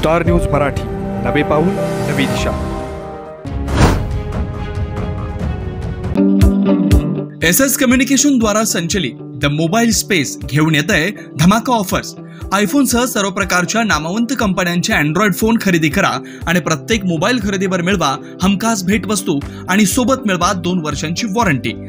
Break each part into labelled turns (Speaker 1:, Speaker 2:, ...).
Speaker 1: Star news Marathi, नवे पाऊल नवी दिशा।
Speaker 2: SS कम्युनिकेशन द्वारा संचलित द मोबाईल स्पेस घेऊन येत आहे धमाका ऑफर्स। आयफोन सह सर्व प्रकारच्या नामवंत कंपन्यांचे अँड्रॉइड फोन खरेदी करा आणि प्रत्येक मोबाईल खरेदीवर मिळवा हमखास भेटवस्तू आणि सोबत मिळवा 2 वर्षांची वॉरंटी।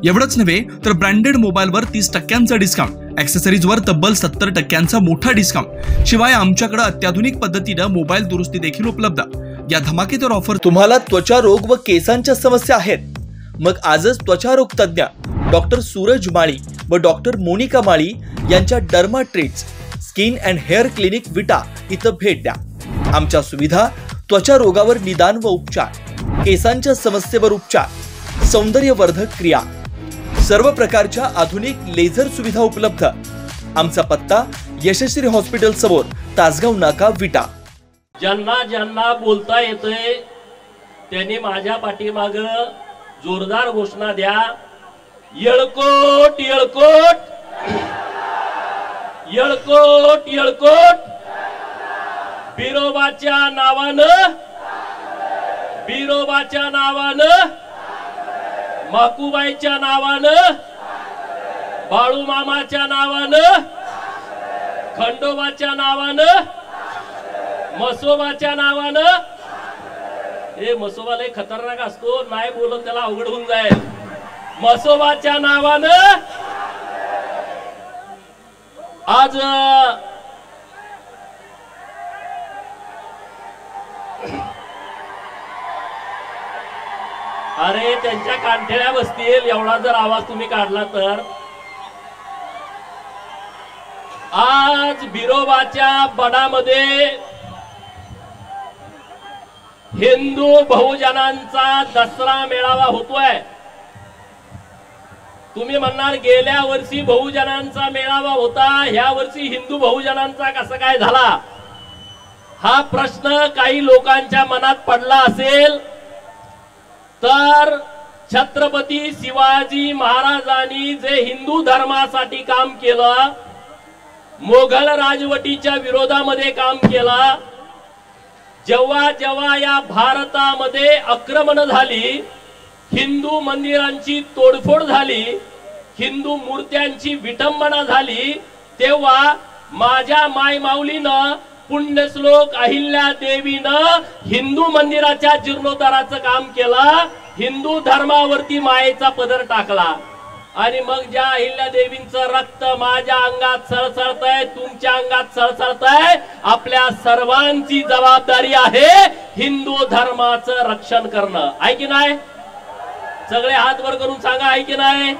Speaker 2: एवढंच नव्हे तर ब्रँडेड मोबाईलवर 30% डिस्काउंट, ॲक्सेसरीजवर तब्बल 70% मोठा डिस्काउंट। शिवाय आमच्याकडे अत्याधुनिक पद्धतीने मोबाईल दुरुस्ती देखील उपलब्ध। या धमाकेदार ऑफर तुम्हाला त्वचा रोग व केसांच्या समस्या आहेत, मग आजच त्वचा रोग तज्ञ डॉक्टर सूरज माळी व डॉक्टर मोनिका माळी यांच्या derma treats skin and hair clinic विटा इथं भेट द्या। आमच्या सुविधा त्वचा रोगावर निदान व उपचार, केसांच्या समस्येवर उपचार, सौंदर्यवर्धक क्रिया, सर्व प्रकारच्या आधुनिक लेझर सुविधा उपलब्ध। आमचा पत्ता यशस्वी हॉस्पिटल समोर, तासगाव नाका, विटा।
Speaker 3: ज्यांना ज्यांना बोलता येतंय त्यांनी माझ्या पाठीमाग जोरदार घोषणा द्या। येळकोट येळकोट येळकोट येळकोट, बिरोबाच्या नावानं, बिरोबाच्या नावानं, माकुबाईच्या नावानं, बाळूमामाच्या नावानं, खंडोबाच्या नावानं, मसोबाच्या नावानं। हे मसोबा लय खतरनाक असतो, नाही बोलत त्याला अवघड होऊन जाईल। मसोबाच्या नावानं आज अरे त्यांच्या कानठळ्या बसतील एवढा जर आवाज तुम्ही काढला तर। आज बिरोबाच्या बडामध्ये हिंदू बहुजनांचा दसरा मेळावा होतोय। तुम्ही म्हणणार गेल्या वर्षी बहुजनांचा मेळावा होता, ह्या वर्षी हिंदू बहुजनांचा कसा काय झाला? हा प्रश्न काही लोकांच्या मनात पडला असेल तर छत्रपती शिवाजी महाराजांनी जे हिंदू धर्मासाठी काम केलं, मोगल राजवटीच्या विरोधामध्ये काम केलं, जेव्हा जेव्हा या भारतामध्ये आक्रमण झाली, हिंदू मंदिरांची तोडफोड झाली, हिंदू मूर्त्यांची विटंबना झाली, तेव्हा माझ्या माय माऊलीनं, पुण्यश्लोक अहिल्या देवीनं हिंदू मंदिराच्या जीर्णोद्धाराचं काम केलं, हिंदू धर्मावरती मायेचा पदर टाकला। आणि मग ज्या अहिल्या देवींचं रक्त माझ्या अंगात सळसळतंय, तुमच्या अंगात सळसळतंय, आपल्या सर्वांची जबाबदारी आहे हिंदू धर्माचं रक्षण करणं, आहे की नाही? सगळे हात वर करून सांगा, आहे की नाही?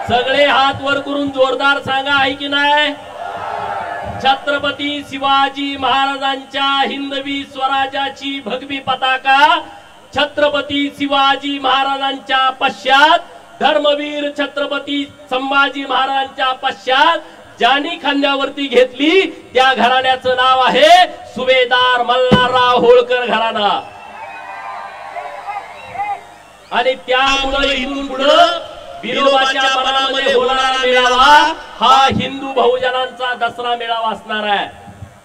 Speaker 3: सगळे हात वर करून जोरदार सांगा, आहे की नाही? छत्रपती शिवाजी महाराजांच्या हिंदवी स्वराज्याची भगवी पताका छत्रपती शिवाजी महाराजांच्या पश्चात, धर्मवीर छत्रपती संभाजी महाराजांच्या पश्चात ज्यांनी खांद्यावरती घेतली त्या घराण्याचं नाव आहे सुभेदार मल्हारराव होळकर घराणा। आणि त्यामुळे इथून पुढे बिरोबाच्या मनामध्ये होणारा मेळावा हा हिंदू बहुजनांचा दसरा मेळावा असणार आहे।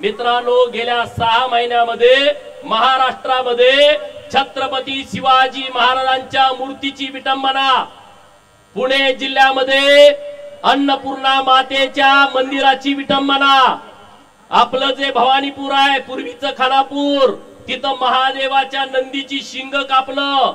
Speaker 3: मित्रांनो, गेल्या 6 महिन्यामध्ये महाराष्ट्रामध्ये छत्रपती शिवाजी महाराजांच्या मूर्तीची विटंबना, पुणे जिल्ह्यामध्ये अन्नपूर्णा मातेच्या मंदिराची विटंबना, आपलं जे भवानीपूर आहे पूर्वीचं खानापूर, तिथं महादेवाच्या नंदीची शिंग कापणं,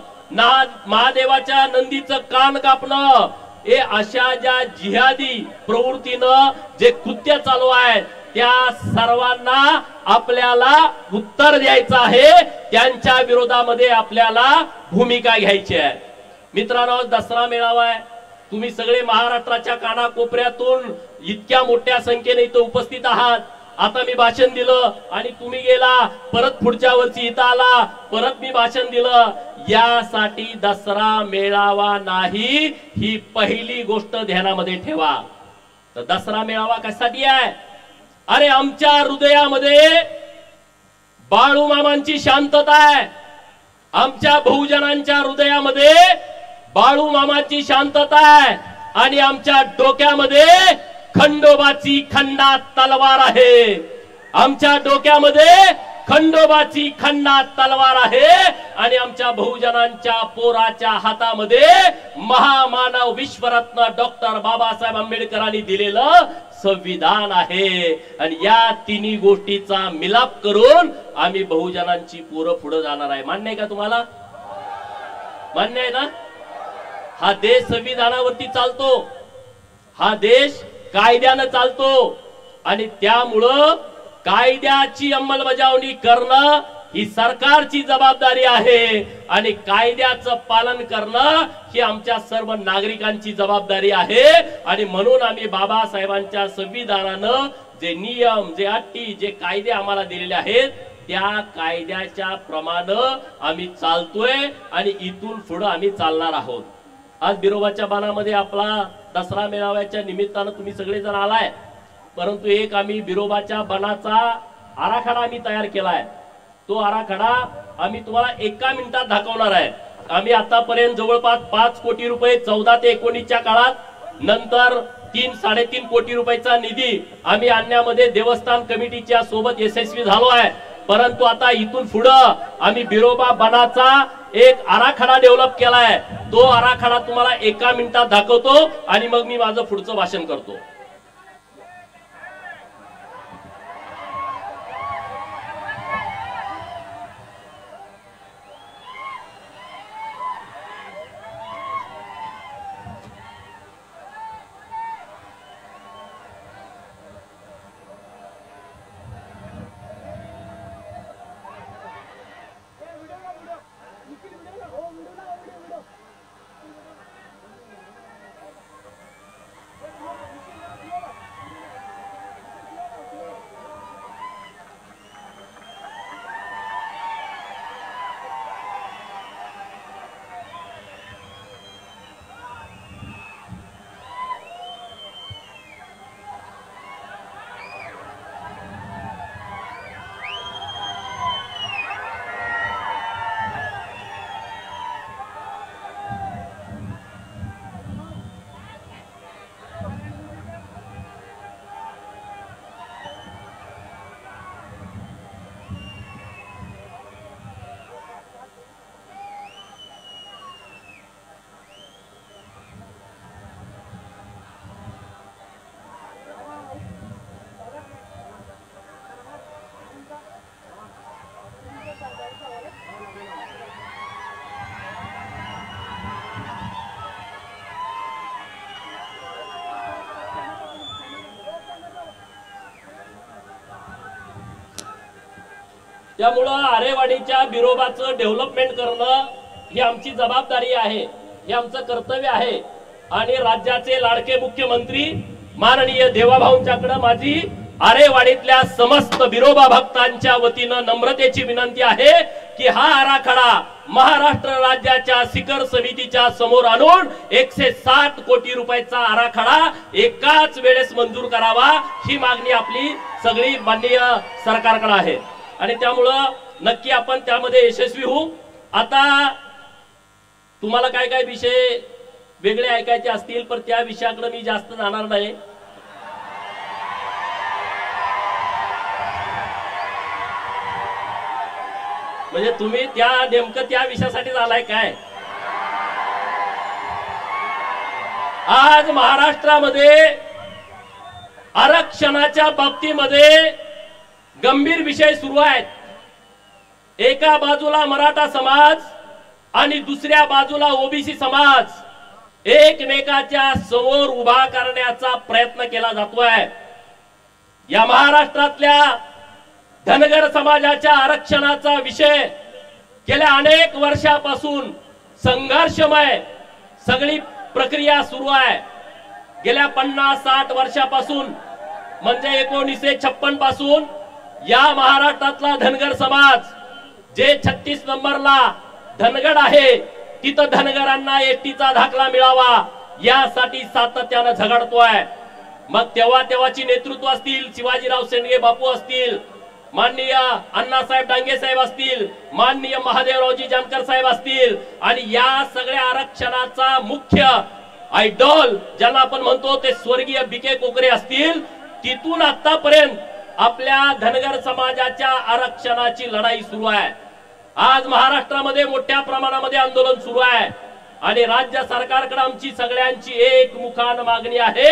Speaker 3: महादेवाच्या नंदीचं कान कापणं, हे अशा ज्या जिहादी प्रवृत्तीनं जे कृत्य चालू आहे त्या सर्वांना आपल्याला उत्तर द्यायचं आहे, त्यांच्या विरोधामध्ये आपल्याला भूमिका घ्यायची आहे। मित्रांनो, दसरा मेळावा आहे, तुम्ही सगळे महाराष्ट्राच्या कानाकोपऱ्यातून इतक्या मोठ्या संख्येने इथं उपस्थित आहात। आता मी भाषण दिलं आणि तुम्ही गेला, परत पुढच्या वर्षी इथं आला, परत मी भाषण दिलं, यासाठी दसरा मेळावा नाही, ही पहिली गोष्ट ध्यानामध्ये ठेवा। तर दसरा मेळावा कशासाठी आहे? अरे आमच्या हृदयामध्ये बाळूमामांची शांतता आहे, आमच्या बहुजनांच्या हृदयामध्ये बाळूमामाची शांतता आहे, आणि आमच्या डोक्यामध्ये खंडोबाची खंडात तलवार आहे। आमच्या डोक्यामध्ये खंडोबाची खंडात तलवार आहे आणि आमच्या बहुजनांच्या पोराच्या हातामध्ये महामानव विश्वरत्न डॉक्टर बाबासाहेब आंबेडकरांनी दिलेलं संविधान आहे। आणि या तिन्ही गोष्टीचा मिलाप करून आम्ही बहुजनांची पोरं पुढे जाणार आहे। मान्य आहे का तुम्हाला? मान्य आहे ना? हा देश संविधानावरती चालतो, हा देश कायद्यानं चालतो आणि त्यामुळं कायद्याची अंमलबजावणी करणं ही सरकारची जबाबदारी आहे आणि कायद्याचं पालन करणं ही आमच्या सर्व नागरिकांची जबाबदारी आहे। आणि म्हणून आम्ही बाबासाहेबांच्या संविधानानं जे नियम, जे अटी, जे कायदे आम्हाला दिलेले आहेत त्या कायद्याच्या प्रमाणे आम्ही चालतोय आणि इथून पुढे आम्ही चालणार आहोत। आज बिरोबाच्या बाणामध्ये आपला दसरा मेळाव्याच्या निमित्तानं तुम्ही सगळेजण आलाय, परंतु एक आम्ही बिरोबाच्या बनाचा आराखडा आम्ही तयार केलाय। तो आराखडा आम्ही तुम्हाला एका मिनिटात दाखवणार आहे। आम्ही आतापर्यंत जवळपास 5 कोटी रुपये 14 ते 19च्या काळात, नंतर 3-3.5 कोटी रुपयाचा निधी आम्ही आणण्यामध्ये देवस्थान कमिटीच्या सोबत यशस्वी झालो आहे। परंतु आता इथून पुढे आम्ही बिरोबा बनाचा एक आराखडा डेव्हलप केलाय। तो आराखडा तुम्हाला एका मिनिटात दाखवतो आणि मग मी माझं पुढचं भाषण करतो। त्यामुळे आरेवाडीच्या बिरोबाचं डेव्हलपमेंट करणं ही आमची जबाबदारी आहे, हे आमचं कर्तव्य आहे। आणि राज्याचे लाडके मुख्यमंत्री माननीय देवाभाऊंच्याकडे माझी आरेवाडीतल्या समस्त बिरोबा भक्तांच्या वतीनं नम्रतेची विनंती आहे की हा आराखडा महाराष्ट्र राज्याच्या शिखर समितीच्या समोर आणून 160 कोटी रुपयाचा आराखडा एकाच वेळेस मंजूर करावा, ही मागणी आपली सगळी माननीय सरकारकडे आहे। आणि त्यामुळं नक्की आपण त्यामध्ये यशस्वी होऊ। आता तुम्हाला काय काय विषय वेगळे ऐकायचे असतील पण त्या विषयाकडे मी जास्त जाणार नाही। म्हणजे तुम्ही त्या नेमकं त्या विषयासाठी आलाय काय? आज महाराष्ट्रामध्ये आरक्षणाच्या बाबतीमध्ये गंभीर विषय सुरू आहेत। एका बाजूला मराठा समाज आणि दुसऱ्या बाजूला ओबीसी समाज एकमेकाच्या समोर उभा करण्याचा प्रयत्न केला जातोय। या महाराष्ट्रातल्या धनगर समाजाच्या आरक्षणाचा विषय गेल्या अनेक वर्षापासून संघर्षमय सगळी प्रक्रिया सुरू आहे। गेल्या 50-60 वर्षापासून म्हणजे 1956 पासून या महाराष्ट्रातला धनगर समाज जे 36 नंबरला धनगड आहे तिथं धनगरांना एसटीचा दाखला मिळावा यासाठी सातत्याने झगडतोय। मग तेव्हाची नेतृत्व असतील, शिवाजीराव शेंडगे बापू असतील, माननीय अण्णासाहेब डांगे साहेब असतील, माननीय महादेवरावजी जानकर साहेब असतील आणि या सगळ्या आरक्षणाचा मुख्य आयडॉल ज्याला आपण म्हणतो ते स्वर्गीय बीके कोकरे असतील, तिथून आतापर्यंत आपल्या धनगर समाजाच्या आरक्षणाची लढाई सुरू आहे। आज महाराष्ट्रामध्ये मोठ्या प्रमाणामध्ये आंदोलन सुरू आहे आणि राज्य सरकारकडे आमची सगळ्यांची एकमुखान मागणी आहे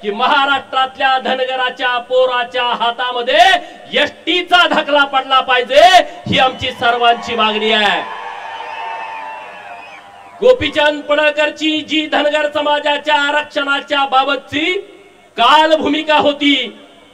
Speaker 3: की महाराष्ट्रातल्या धनगराच्या पोराच्या हातामध्ये एसटीचा धकला पडला पाहिजे, ही आमची सर्वांची मागणी आहे। गोपीचंद पडळकरची जी धनगर समाजाच्या आरक्षणाच्या बाबतची काल भूमिका होती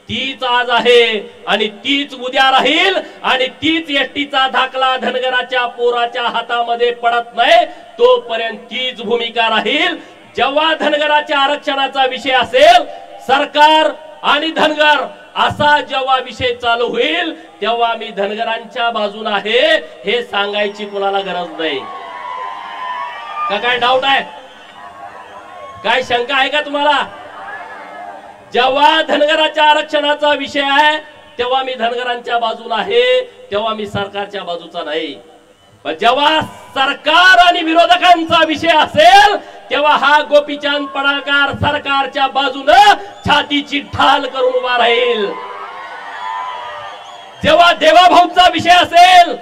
Speaker 3: तीच आज आहे आणि तीच उद्या राहील आणि तीच एसटीचा धाकला धनगराच्या पोराच्या हातामध्ये पडत नाही तोपर्यंत तीच भूमिका राहील। जेव्हा धनगराच्या आरक्षणाचा विषय असेल, सरकार आणि धनगर असा जेव्हा विषय चालू होईल तेव्हा मी धनगरांच्या बाजूने आहे हे सांगायची कुणाला गरज नाही। का काय डाऊट आहे, काय शंका आहे का तुम्हाला? जेव्हा धनगराच्या आरक्षणाचा विषय आहे तेव्हा मी धनगरांच्या बाजूला आहे, तेव्हा मी सरकारच्या बाजूचा नाही। पण जेव्हा सरकार आणि विरोधकांचा विषय असेल तेव्हा हा गोपीचंद पडळकर सरकारच्या बाजूने छातीची ढाल करून उभा राहील। जेव्हा देवाभाऊंचा विषय असेल,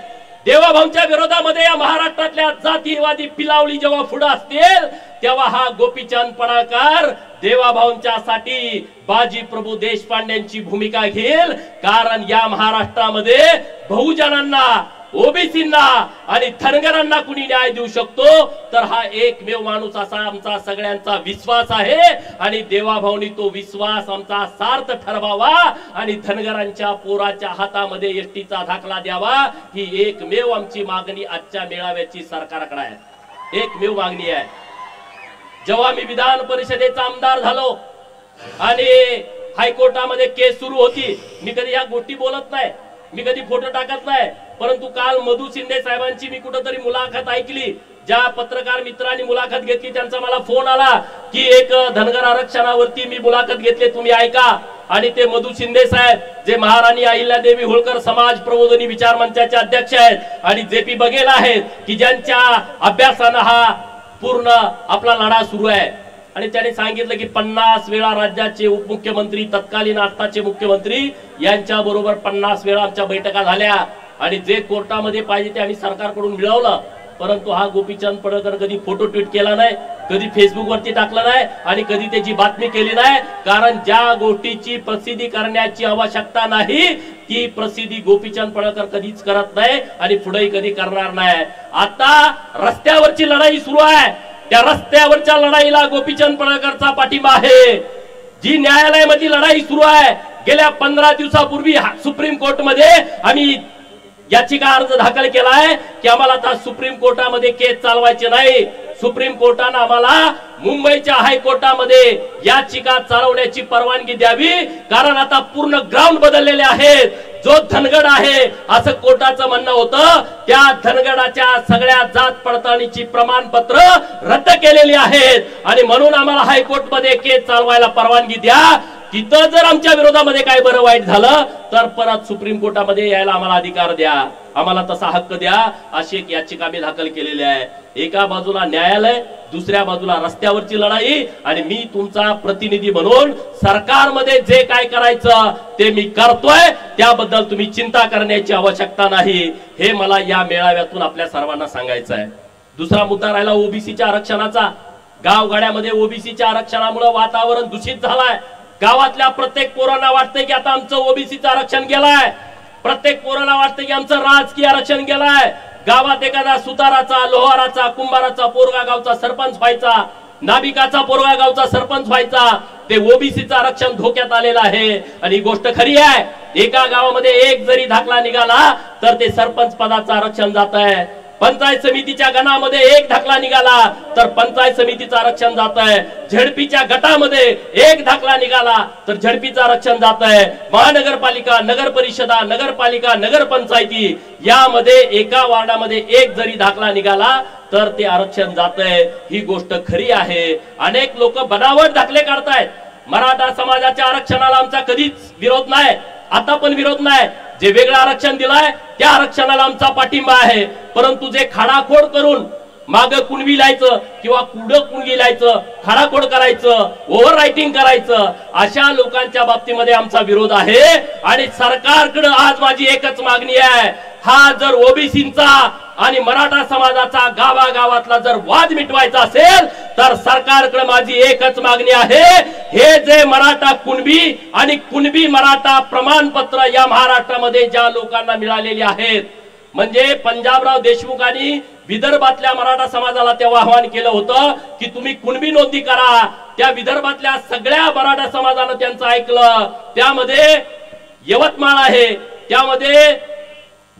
Speaker 3: देवाभाऊंच्या विरोधामध्ये या महाराष्ट्रातल्या जातीवादी पिलावली जेव्हा पुढे असतील तेव्हा हा गोपीचंद पडळकर देवाभाऊंच्यासाठी बाजी प्रभू देशपांडेंची भूमिका घेईल। कारण या महाराष्ट्रामध्ये बहुजनांना, ओबीसींना आणि धनगरांना कुणी न्याय देऊ शकतो तर हा एकमेव माणूस असा आमचा सगळ्यांचा विश्वास आहे आणि देवाभाऊंनी तो विश्वास आमचा सार्थ ठरवावा आणि धनगरांच्या पोराच्या हातामध्ये एसटीचा दाखला द्यावा, ही एकमेव आमची मागणी आजच्या मेळाव्याची सरकारकडे आहे, एकमेव मागणी आहे। जेव्हा मी विधान परिषदेचा आमदार झालो आणि हायकोर्टामध्ये केस सुरू होती, मी कधी या गोष्टी बोलत नाही, मी कधी फोटो टाकत नाही, परंतु काल मधु शिंदे साहेबांची मी कुठेतरी मुलाखत ऐकली। ज्या पत्रकार मित्रांनी मुलाखत घेतली त्यांचा मला फोन आला की एक धनगर आरक्षणावरती मी मुलाखत घेतली, तुम्ही ऐका। आणि ते मधु शिंदे साहेब जे महाराणी अहिल्यादेवी होळकर समाज प्रबोधिनी विचार मंचाचे अध्यक्ष आहेत आणि जेपी बघेल आहेत की ज्यांच्या अभ्यासाने हा पूर्ण आपला लढा सुरू आहे। आणि त्याने सांगितलं की 50 वेळा राज्याचे उपमुख्यमंत्री, तत्कालीन आत्ताचे मुख्यमंत्री यांच्या बरोबर 50 वेळा आमच्या बैठका झाल्या आणि जे कोर्टामध्ये पाहिजे ते आम्ही सरकारकडून मिळवलं, परंतु हा गोपीचंद पडळकर कधी फोटो ट्विट केला नाही, कधी फेसबुक वरती टाकला नाही आणि कधी त्याची बातमी केली नाही। कारण ज्या गोष्टीची प्रसिद्धी करण्याची आवश्यकता नाही ती प्रसिद्धी गोपीचंद पडळकर कधीच करत नाही आणि पुढेही कधी करणार नाही। आता रस्त्यावरची लढाई सुरू आहे, त्या रस्त्यावरच्या लढाईला गोपीचंद पडळकरचा पाठिंबा आहे। जी न्यायालयामध्ये लढाई सुरू आहे, गेल्या 15 दिवसापूर्वी सुप्रीम कोर्टमध्ये आम्ही याचिका अर्ज दाखल केलाय की आम्हाला आता सुप्रीम कोर्टामध्ये केस चालवायचे नाही। सुप्रीम कोर्टाने आम्हाला मुंबईच्या हायकोर्टामध्ये याचिका चालवण्याची परवानगी द्यावी, कारण आता पूर्ण ग्राउंड बदललेले आहेत। जो धनगड आहे असं कोर्टाचं म्हणणं होतं, त्या धनगडाच्या सगळ्या जात पडताळणीची प्रमाणपत्र रद्द केलेली आहेत आणि म्हणून आम्हाला हायकोर्टमध्ये केस चालवायला परवानगी द्या। तिथं जर आमच्या विरोधामध्ये काय बरं वाईट झालं तर परत सुप्रीम कोर्टामध्ये यायला आम्हाला अधिकार द्या, आम्हाला तसा हक्क द्या, अशी एक याचिका मी दाखल केलेली आहे। एका बाजूला न्यायालय, दुसऱ्या बाजूला रस्त्यावरची लढाई आणि मी तुमचा प्रतिनिधी म्हणून सरकारमध्ये जे काय करायचं ते मी करतोय, त्याबद्दल तुम्ही चिंता करण्याची आवश्यकता नाही, हे मला या मेळाव्यातून आपल्या सर्वांना सांगायचं आहे। दुसरा मुद्दा राहिला ओबीसीच्या आरक्षणाचा। गावगाड्यामध्ये ओबीसीच्या आरक्षणामुळे वातावरण दूषित झालंय। गावातल्या प्रत्येक पोरांना वाटतंय की आता आमचं ओबीसीचं आरक्षण गेलाय, प्रत्येक पोरांना वाटतंय की आमचं राजकीय आरक्षण गेलाय। गावात एखादा सुताराचा, लोहाराचा, कुंभाराचा पोरगा गावचा सरपंच व्हायचा, नाभिकाचा पोरगा गावचा सरपंच व्हायचा, ते ओबीसीचं आरक्षण धोक्यात आलेलं आहे। आणि ही गोष्ट खरी आहे, एका गावामध्ये एक जरी दाखला निघाला तर ते सरपंच पदाचं आरक्षण जात आहे। पंचायत समितीच्या गणामध्ये एक दाखला निघाला तर पंचायत समितीचं आरक्षण जात आहे। झडपीच्या गटामध्ये एक दाखला निघाला तर झडपीचं आरक्षण जात आहे। महानगरपालिका, नगर परिषदा, नगरपालिका, नगरपंचायती यामध्ये एका वार्डामध्ये एक जरी दाखला निघाला तर ते आरक्षण जात आहे। ही गोष्ट खरी आहे। अनेक लोक बनावट दाखले काढतायत। मराठा समाजाच्या आरक्षणाला आमचा कधीच विरोध नाही, आता पण विरोध नाही। जे वेगळं आरक्षण दिलाय त्या आरक्षणाला आमचा पाठिंबा आहे, परंतु जे खाडाखोड करून माग कुणबी लिहायचं किंवा कुडं कुणगी लिहायचं, खाडाखोड करायचं, ओव्हर रायटिंग करायचं, अशा लोकांच्या बाबतीमध्ये आमचा विरोध आहे। आणि सरकारकडे आज माझी एकच मागणी आहे, हा जर ओबीसींचा आणि मराठा समाजाचा गावागावातला जर वाद मिटवायचा असेल तर सरकारकडे माझी एकच मागणी आहे, हे जे मराठा कुणबी आणि कुणबी मराठा प्रमाणपत्र या महाराष्ट्रामध्ये ज्या लोकांना मिळालेली आहेत, म्हणजे पंजाबराव देशमुखांनी विदर्भातल्या मराठा समाजाला तेव्हा आवाहन केलं होतं की तुम्ही कुणबी नोंदणी करा, त्या विदर्भातल्या सगळ्या मराठा समाजानं त्यांचं ऐकलं। त्यामध्ये यवतमाळ आहे, त्यामध्ये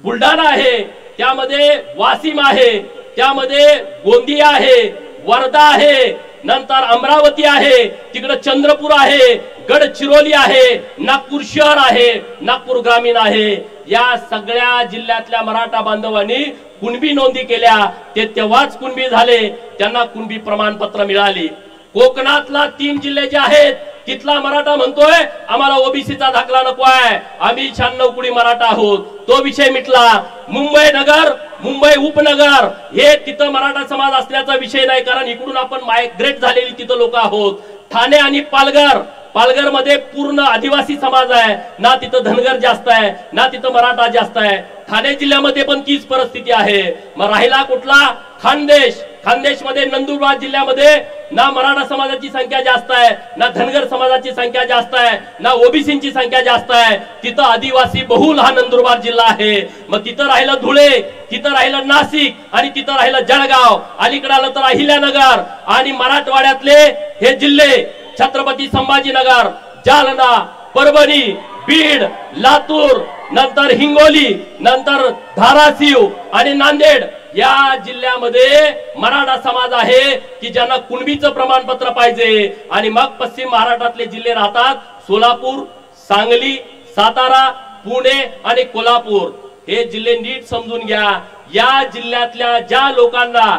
Speaker 3: बुलढाणा आहे, त्यामध्ये वाशिम आहे, त्यामध्ये गोंदिया आहे, वर्धा आहे, नंतर अमरावती आहे, तिकडे चंद्रपूर आहे, गडचिरोली आहे, नागपूर शहर आहे, नागपूर ग्रामीण आहे। या सगळ्या जिल्ह्यातल्या मराठा बांधवांनी कुणबी नोंदी केल्या, ते तेव्हाच कुणबी झाले, त्यांना कुणबी प्रमाणपत्र मिळाली। कोकणातला 3 जिल्हे जे आहेत तिथला मराठा म्हणतोय आम्हाला ओबीसीचा दाखला नको आहे, आम्ही 96 कुडी मराठा आहोत, तो विषय मिटला। मुंबई नगर, मुंबई उपनगर हे तिथं मराठा समाज असल्याचा विषय नाही, कारण इकडून आपण मायग्रेट झालेली तिथं लोक आहोत। ठाणे आणि पालघर, पालघर मध्ये पूर्ण आदिवासी समाज आहे, ना तिथं धनगर जास्त आहे ना तिथं मराठा जास्त आहे। ठाणे जिल्ह्यामध्ये पण तीच परिस्थिती आहे। मग राहिला कुठला? खानदेश, खानदेश मध्ये नंदुरबार जिल्ह्यामध्ये ना मराठा समाजाची संख्या जास्त आहे, ना धनगर समाजाची संख्या जास्त आहे, ना ओबीसींची संख्या जास्त आहे, तिथं आदिवासी बहुल हा नंदुरबार जिल्हा आहे। मग तिथं राहिलं धुळे, तिथं राहिलं नाशिक आणि तिथं राहिलं जळगाव, अलीकडे आलं तर अहिल्यानगर आणि मराठवाड्यातले हे जिल्हे छत्रपती संभाजीनगर, जालना, परभणी, बीड, लातूर, नंतर हिंगोली, नंतर धाराशिव आणि नांदेड या जिल्ह्यामध्ये मराठा समाज आहे की ज्यांना कुणबीचं प्रमाणपत्र पाहिजे। आणि मग पश्चिम महाराष्ट्रातले जिल्हे राहतात सोलापूर, सांगली, सातारा, पुणे आणि कोल्हापूर। हे जिल्हे नीट समजून घ्या। या जिल्ह्यातल्या ज्या लोकांना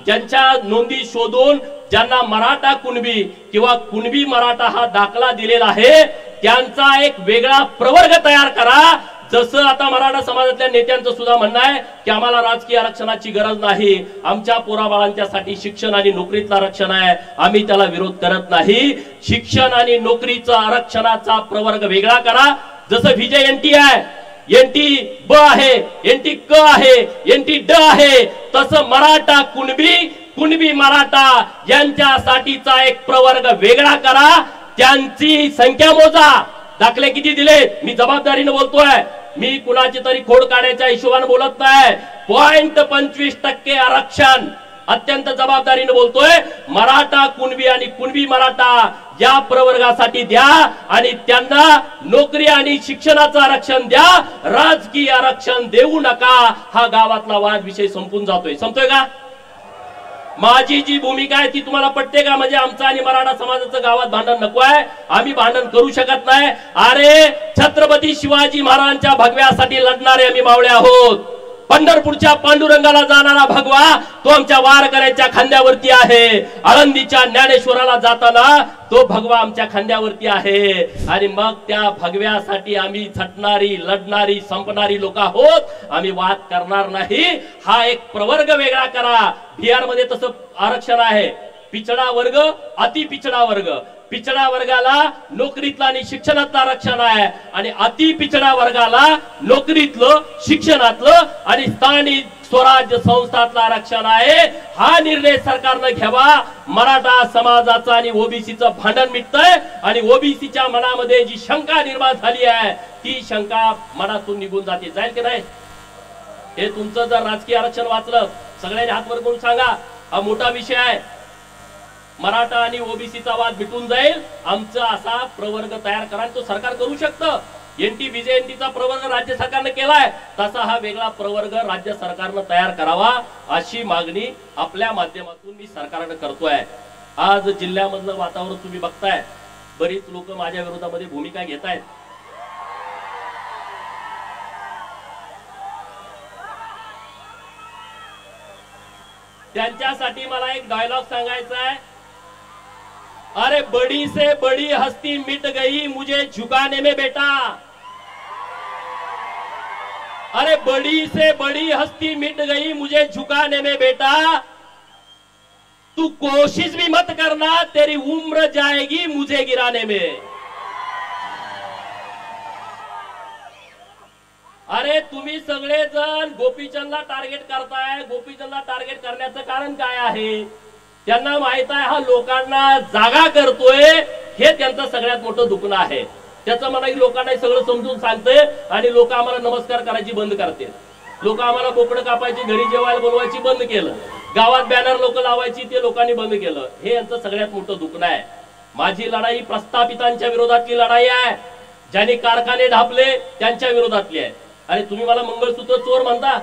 Speaker 3: ज्यांच्या नोंदी शोधून ज्यांना मराठा कुणबी किंवा कुणबी मराठा हा दाखला दिलेला आहे त्यांचा एक वेगळा प्रवर्ग तयार करा। जसं आता मराठा समाजातल्या नेत्यांचं सुद्धा म्हणणं आहे की आम्हाला राजकीय आरक्षणाची गरज नाही, आमच्या पोराबाळांच्यासाठी शिक्षण आणि नोकरीचं आरक्षण आहे, आम्ही त्याला विरोध करत नाही। शिक्षण आणि नोकरीचं आरक्षणाचा प्रवर्ग वेगळा करा। जसं विजय एनटी आहे, एनटी ब आहे, एनटी क आहे, एनटी ड आहे, तसं मराठा कुणबी, कुणबी मराठा यांच्यासाठीचा एक प्रवर्ग वेगळा करा। त्यांची संख्या मोजा, दाखले किती दिले, मी जबाबदारीने बोलतोय, मी कुणाची तरी खोड काढायच्या हिशोबाने बोलत नाही। 0.25% आरक्षण अत्यंत जबाबदारीने बोलतोय। मराठा कुणबी आणि कुणबी मराठा या प्रवर्गासाठी द्या आणि त्यांना नोकरी आणि शिक्षणाचं आरक्षण द्या, राजकीय आरक्षण देऊ नका। हा गावातला वाद विषय संपून जातोय, संपतोय का? माझी जी भूमिका आहे ती तुम्हाला पटते का? म्हणजे आमचं आणि मराठा समाजाचं गावात भांडण नको आहे, आम्ही भांडण करू शकत नाही। अरे छत्रपती शिवाजी महाराजांच्या भगव्यासाठी लढणारे आम्ही मावळे आहोत। पंढरपूरच्या पांडुरंगाला जाणारा भगवा तो आमच्या वारकऱ्यांच्या खांद्यावरती आहे, आळंदीच्या ज्ञानेश्वराला जाताना तो भगवा आमच्या खांद्यावरती आहे। आणि मग त्या भगव्यासाठी आम्ही झटणारी, लढणारी, संपणारी लोक आहोत, आम्ही वाद करणार नाही। हा एक प्रवर्ग वेगळा करा। बिहार मध्ये तसं आरक्षण आहे, पिछडा वर्ग, अति पिछडा वर्ग, पिछडा वर्गाला नोकरीतलं आणि शिक्षणातलं आरक्षण आहे आणि अति पिछडा वर्गाला नोकरीतलं, शिक्षणातलं आणि स्थानिक स्वराज्य संस्थातलं आरक्षण आहे। हा निर्णय सरकारने घ्यावा। मराठा समाजाचं आणि ओबीसीचं भांडण मिटतंय आणि ओबीसीच्या मनामध्ये जी शंका निर्माण झाली आहे ती शंका मनातून निघून जाते, जाईल की नाही? हे तुमचं जर राजकीय आरक्षण वाचलं, सगळ्यांनी हात वर करून सांगा, हा मोठा विषय आहे। मराठा आणि ओबीसीचा वाद मिटून जाईल। आमचा असा प्रवर्ग तयार करा, तो सरकार करू शकतं। एनटी विजय एनटीचा प्रवर्ग राज्य सरकारने केलाय, तसा हा वेगळा प्रवर्ग राज्य सरकारने तयार करावा, अशी मागणी आपल्या माध्यमातून मी सरकारने करतोय। आज जिल्ह्यामधलं वातावरण तुम्ही बघताय, बरीच लोक माझ्या विरोधामध्ये भूमिका घेत आहेत। त्यांच्यासाठी मला एक डायलॉग सांगायचा आहे। अरे बड़ी से बड़ी हस्ती मिट गई मुझे झुकाने में बेटा, अरे बड़ी से बड़ी हस्ती मिट गई मुझे झुकाने में बेटा, तू कोशिश भी मत करना, तेरी उम्र जाएगी मुझे गिराने में। अरे तुम्ही सगळेजण गोपीचंदला टार्गेट करताय। गोपीचंदला टार्गेट करण्याचं कारण काय आहे? त्यांना माहित आहे हा लोकांना जागा करतोय, हे त्यांचं सगळ्यात मोठं दुखणं आहे। त्याचं मला लोकांना सगळं समजून सांगते आणि लोक आम्हाला नमस्कार करायची बंद करतील। लोक आम्हाला बोकडं कापायची, घरी जेवायला बोलवायची बंद केलं, गावात बॅनर लोक लावायची ते लोकांनी बंद केलं। हे यांचं सगळ्यात मोठं दुखणं आहे। माझी लढाई प्रस्थापितांच्या विरोधातली लढाई आहे, ज्यांनी कारखाने ढापले त्यांच्या विरोधातली आहे। अरे तुम्ही मला मंगळसूत्र चोर म्हणता,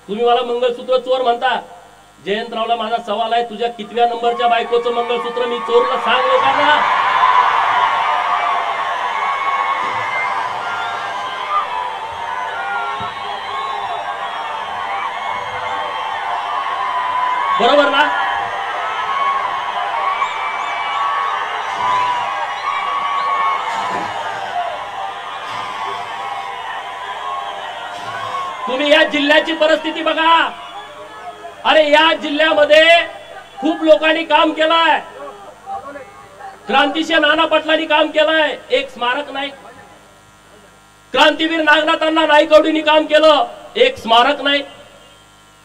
Speaker 3: तुम्ही मला मंगळसूत्र चोर म्हणता। जयंतरावला माझा सवाल आहे, तुझ्या कितव्या नंबरच्या बायकोचं मंगळसूत्र मी चोरलं सांग लोकांना। बरोबर ना? तुम्ही या जिल्ह्याची परिस्थिती बघा। अरे या जिल्ह्यामध्ये खूप लोकांनी काम केलंय, क्रांतिशील नाना पाटलांनी काम केलंय, एक स्मारक नाही। क्रांतीवीर नागनाथांना नाईकवडींनी काम केलं, एक स्मारक नाही।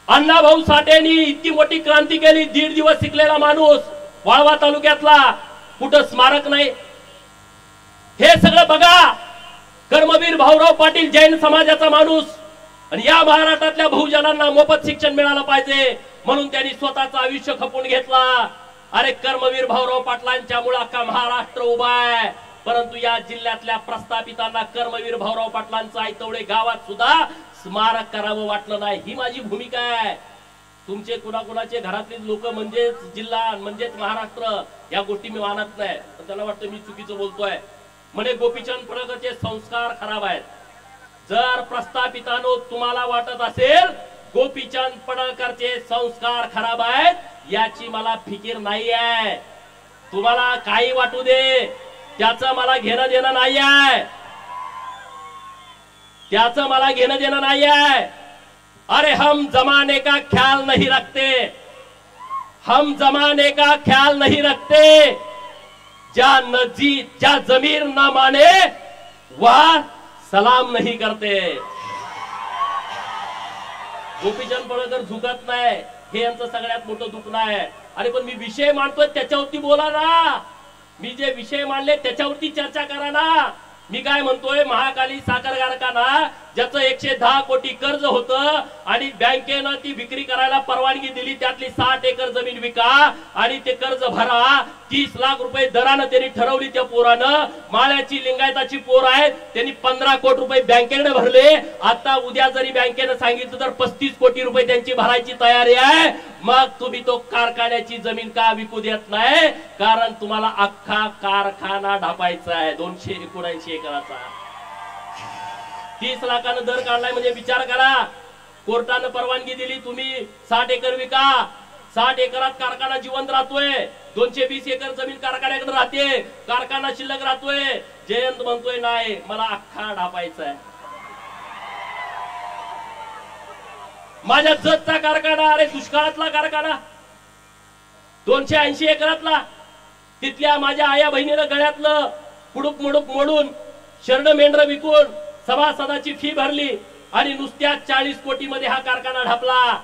Speaker 3: अण्णाभाऊ साठेंनी इतकी मोठी क्रांती केली, 1.5 दिवस शिकलेला माणूस वाळवा तालुक्यातला, कुठं स्मारक नाही। हे सगळं बघा। कर्मवीर भाऊराव पाटील जैन समाजाचा माणूस, आणि या महाराष्ट्रातल्या बहुजनांना मोफत शिक्षण मिळालं पाहिजे म्हणून त्यांनी स्वतःचं आयुष्य खपून घेतला। अरे कर्मवीर भाऊराव पाटलांच्या मुळे अख्खा महाराष्ट्र उभा आहे। परंतु या जिल्ह्यातल्या प्रस्थापितांना कर्मवीर भाऊराव पाटलांचं आयतवडे गावात सुद्धा स्मारक करावं वाटलं नाही। ही माझी भूमिका आहे। तुमचे कुणाकुणाचे घरातले लोक म्हणजेच जिल्हा म्हणजेच महाराष्ट्र या गोष्टी मी मानत नाही, त्याला वाटतं मी चुकीचं बोलतोय। म्हणे गोपीचंद पडळकरचे संस्कार खराब आहेत। जर प्रस्थापितांनो तुम्हाला वाटत असेल गोपीचंद पडळकरचे संस्कार खराब आहेत, याची मला फिकीर नाही आहे। तुम्हाला काही वाटू दे, त्याचं मला घेणं देणं नाही आहे, त्याचं मला घेणं देणं नाही आहे। अरे हम जमाने का ख्याल नहीं रखते, हम जमाने का ख्याल नहीं रखते। जा जमीर न माने वह सलाम नहीं करते। गोपीचंद पडळकर झुकत नाही, हे यांचं सगळ्यात मोठं दुखणं आहे। अरे पण मी विषय मांडतोय त्याच्यावरती बोला ना, मी जे विषय मांडले त्याच्यावरती चर्चा करा ना। मी काय म्हणतोय, महाकाली साखर कारखाना ज्याचं 110 कोटी कर्ज होतं आणि बँकेनं ती विक्री करायला परवानगी दिली, त्यातली 60 एकर जमीन विका आणि ते कर्ज भरा। 30 लाख रुपये दरानं त्यांनी ठरवली त्या पोरानं। माळ्याची लिंगायताची पोर आहे, त्यांनी 15 कोटी रुपये बँकेकडे भरले। आता उद्या जरी बँकेनं सांगितलं तर 35 कोटी रुपये त्यांची भरायची तयारी आहे। मग तुम्ही तो कारखान्याची जमीन का विकू देत नाही? कारण तुम्हाला अख्खा कारखाना ढापायचा आहे 279 एकराचा। 30 लाखानं दर काढलाय म्हणजे विचार करा। कोर्टानं परवानगी दिली, तुम्ही 60 एकर विका। 60 एकरात कारखाना जिवंत राहतोय, 220 एकर जमीन कारखान्याकडे राहते, कारखाना शिल्लक राहतोय। जयंत म्हणतोय नाही, मला अख्खा ढापायचा आहे। माझ्या जतचा कारखाना, अरे दुष्काळातला कारखाना 280 एकरातला, तिथल्या माझ्या आया बहिणीनं गळ्यातलं पुडुक मुडुक मोडून शर्ड मेंढर विकून सभासदाची फी भरली आणि नुसत्या 40 कोटी मध्ये हा कारखाना ढापला।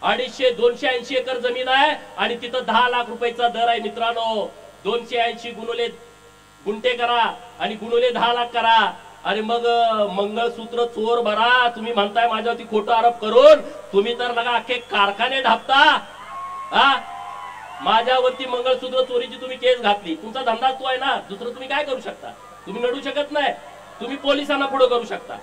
Speaker 3: 280 एकर जमीन आहे आणि तिथं 10 लाख रुपयाचा दर आहे। मित्रांनो 280 गुणुले गुंठे करा आणि गुणुले 10 लाख करा। अरे मग मंगळसूत्र चोर भरा, तुम्ही म्हणताय माझ्यावरती खोटा आरोप करून, तुम्ही तर लगा अख्खे कारखाने ढापता। माझ्यावरती मंगळसूत्र चोरीची तुम्ही केस घातली, तुमचा धंदा तो आहे ना, दुसरं तुम्ही काय करू शकता? तुम्ही लढू शकत नाही, तुम्ही पोलिसांना पुढे करू शकता,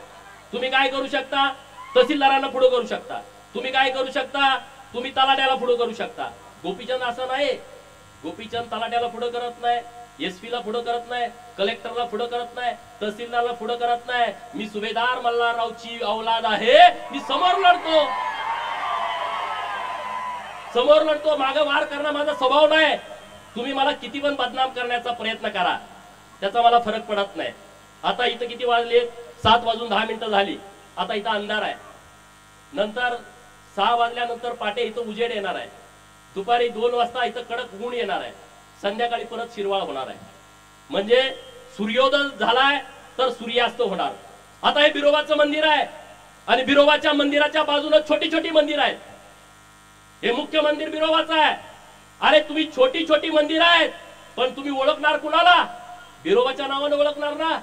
Speaker 3: तुम्ही काय करू शकता? तहसीलदारांना पुढे करू शकता, तुम्ही काय करू शकता? तुम्ही तलाट्याला पुढे करू शकता। गोपीचंद असं नाही, गोपीचंद तलाट्याला पुढे करत नाही, एसपी ला पुढे करत नाही, कलेक्टरला पुढे करत नाही, तहसीलदारला पुढे करत नाही। मी सुभेदार मल्हाररावची औलाद आहे, मी समोर लढतो, समोर लढतो, मागे वार करणं माझा स्वभाव नाही। तुम्ही मला किती पण बदनाम करण्याचा प्रयत्न करा, त्याचा मला फरक पडत नाही। आता इथं किती वाजले? 7 वाजून 10 मिनिटं झाली। आता इथं अंधार आहे, नंतर 6 वाजल्यानंतर पाटे इथं उजेड येणार आहे। दुपारी 2 वाजता इथं कडक ऊन येणार आहे, संध्याकाळी परत शिरवाळ होणार आहे. म्हणजे सूर्योदय झालाय तर सूर्यास्त होणार. आता हे बिरोबाचं मंदिर आहे आणि बिरोबाच्या मंदिराच्या बाजूला छोटी छोटी मंदिर आहेत. हे मुख्य मंदिर बिरोबाचं आहे. अरे तुम्ही छोटी छोटी मंदिर आहेत, पण तुम्ही ओळखणार कुणाला? बिरोबाच्या नावाने ओळखणार ना.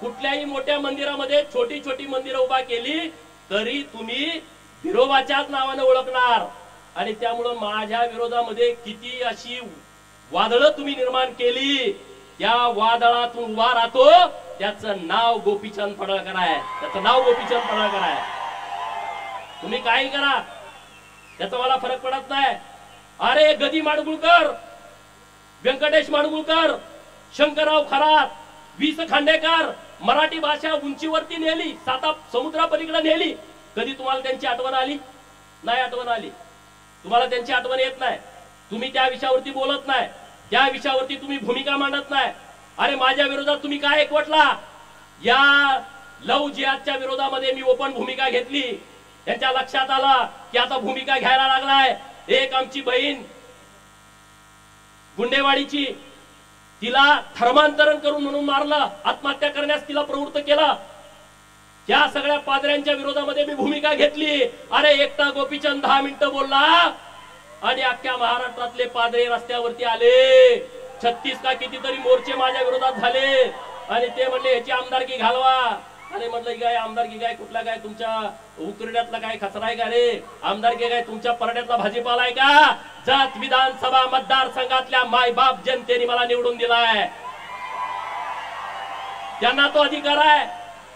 Speaker 3: कुठल्याही मोठ्या मंदिरामध्ये छोटी छोटी मंदिरं उभा केली तरी तुम्ही बिरोबाच्याच नावाने ओळखणार. आणि त्यामुळं माझ्या विरोधामध्ये किती अशी वादळं तुम्ही निर्माण केली, त्या वादळातून उभा राहतो त्याचं नाव गोपीचंद पडळकर आहे. त्याचं नाव गोपीचंद पडळकर आहे. तुम्ही काही करा त्याचा मला फरक पडत नाही. अरे गदी माडगुळकर, व्यंकटेश माडगुळकर, शंकरराव खरात, वि.स. खांडेकर मराठी भाषा उंचीवरती नेली, 7 समुद्रापलीकडे नेली. कधी तुम्हाला त्यांची आठवण आली? नाही आठवण आली. तुम्हाला त्यांची आठवण येत नाही. तुम्ही त्या विषयावरती बोलत नाही, त्या विषयावरती तुम्ही भूमिका मांडत नाही. अरे माझ्या विरोधात तुम्ही काय एकवटला? या लव जिहादच्या विरोधामध्ये मी ओपन भूमिका घेतली. त्यांच्या लक्षात आलं की आता भूमिका घ्यायला लागलाय. एक आमची बहीण गुंडेवाडीची, तिला धर्मांतरण करून म्हणून मारलं, आत्महत्या करण्यास तिला प्रवृत्त केलं. या सगळ्या पादऱ्यांच्या विरोधामध्ये मी भूमिका घेतली. अरे एकटा गोपीचंद 10 मिनिटं बोलला आणि अख्ख्या महाराष्ट्रातले पादरे रस्त्यावरती आले. 36 का कितीतरी मोर्चे माझ्या विरोधात झाले आणि ते म्हणले याची आमदारकी घालवा. अरे म्हटलं काय आमदारकी काय, कुठला काय तुमच्या उकरड्यातला काय खचरा आहे का रे? आमदारकी काय तुमच्या परड्यातला भाजीपाला आहे का? जत विधानसभा मतदारसंघातल्या मायबाप जनतेने मला निवडून दिलाय, त्यांना तो अधिकार आहे.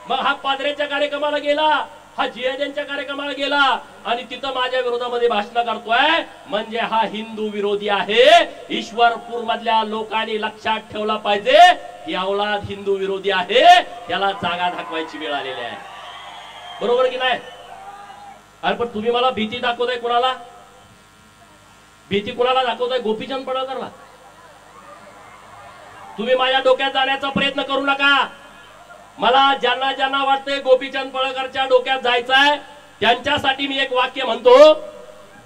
Speaker 3: मग हा पादरेच्या कार्यक्रमाला गेला, हा जिहाद्यांच्या कार्यक्रमाला गेला आणि तिथं माझ्या विरोधामध्ये भाषण करतोय, म्हणजे हा हिंदू विरोधी आहे. ईश्वरपूर मधल्या लोकांनी लक्षात ठेवला पाहिजे ही औलाद हिंदू विरोधी आहे, त्याला जागा दाखवायची वेळ आलेली आहे. बरोबर की नाही? अरे पण तुम्ही मला भीती दाखवताय. कुणाला भीती, कुणाला दाखवताय? गोपीचंद पडळकरला. तुम्ही माझ्या डोक्यात जाण्याचा प्रयत्न करू नका. मला ज्यांना ज्यांना वाटतंय गोपीचंद पडळकरच्या डोक्यात जायचंय त्यांच्यासाठी मी एक वाक्य म्हणतो,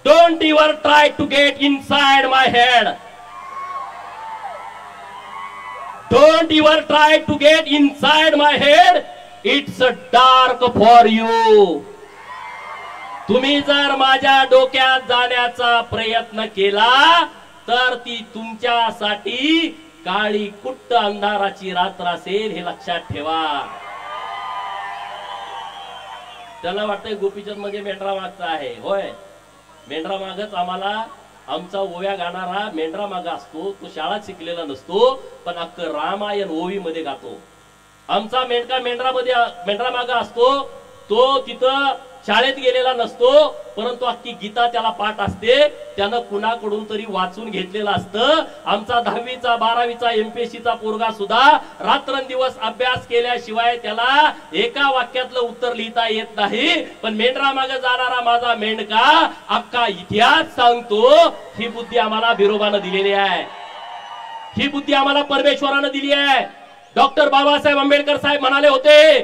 Speaker 3: don't ever try to get inside my head. Don't ever try to get inside my head, it's dark for you. तुम्ही जर माझ्या डोक्यात जाण्याचा प्रयत्न केला तर ती तुमच्यासाठी काळी कुट्ट अंधाराची रात्र असेल, हे लक्षात ठेवा. त्याला वाटतंय गोपीचंद म्हणजे मेंढरा मागचा आहे. होय, मेंढरा मागच आम्हाला, आमचा ओव्या गाणारा मेंढरा माग असतो. तो शाळा शिकलेला नसतो, पण अख्खं रामायण ओवी मध्ये गातो. आमचा मेंढका मेंढरा माग असतो. तो तिथं शाळेत गेलेला नसतो, परंतु अख्खी गीता त्याला पाठ असते. त्यानं कुणाकडून तरी वाचून घेतलेलं असतं. आमचा 10वीचा 12वीचा MPSCचा पोरगा सुद्धा रात्रंदिवस अभ्यास केल्याशिवाय त्याला एका वाक्यातलं उत्तर लिहिता येत नाही. पण मेंढरा मागे जाणारा माझा मेंढका अख्खा इतिहास सांगतो. ही बुद्धी आम्हाला बिरोबानं दिलेली आहे, ही बुद्धी आम्हाला परमेश्वरानं दिली आहे. डॉक्टर बाबासाहेब आंबेडकर साहेब म्हणाले होते,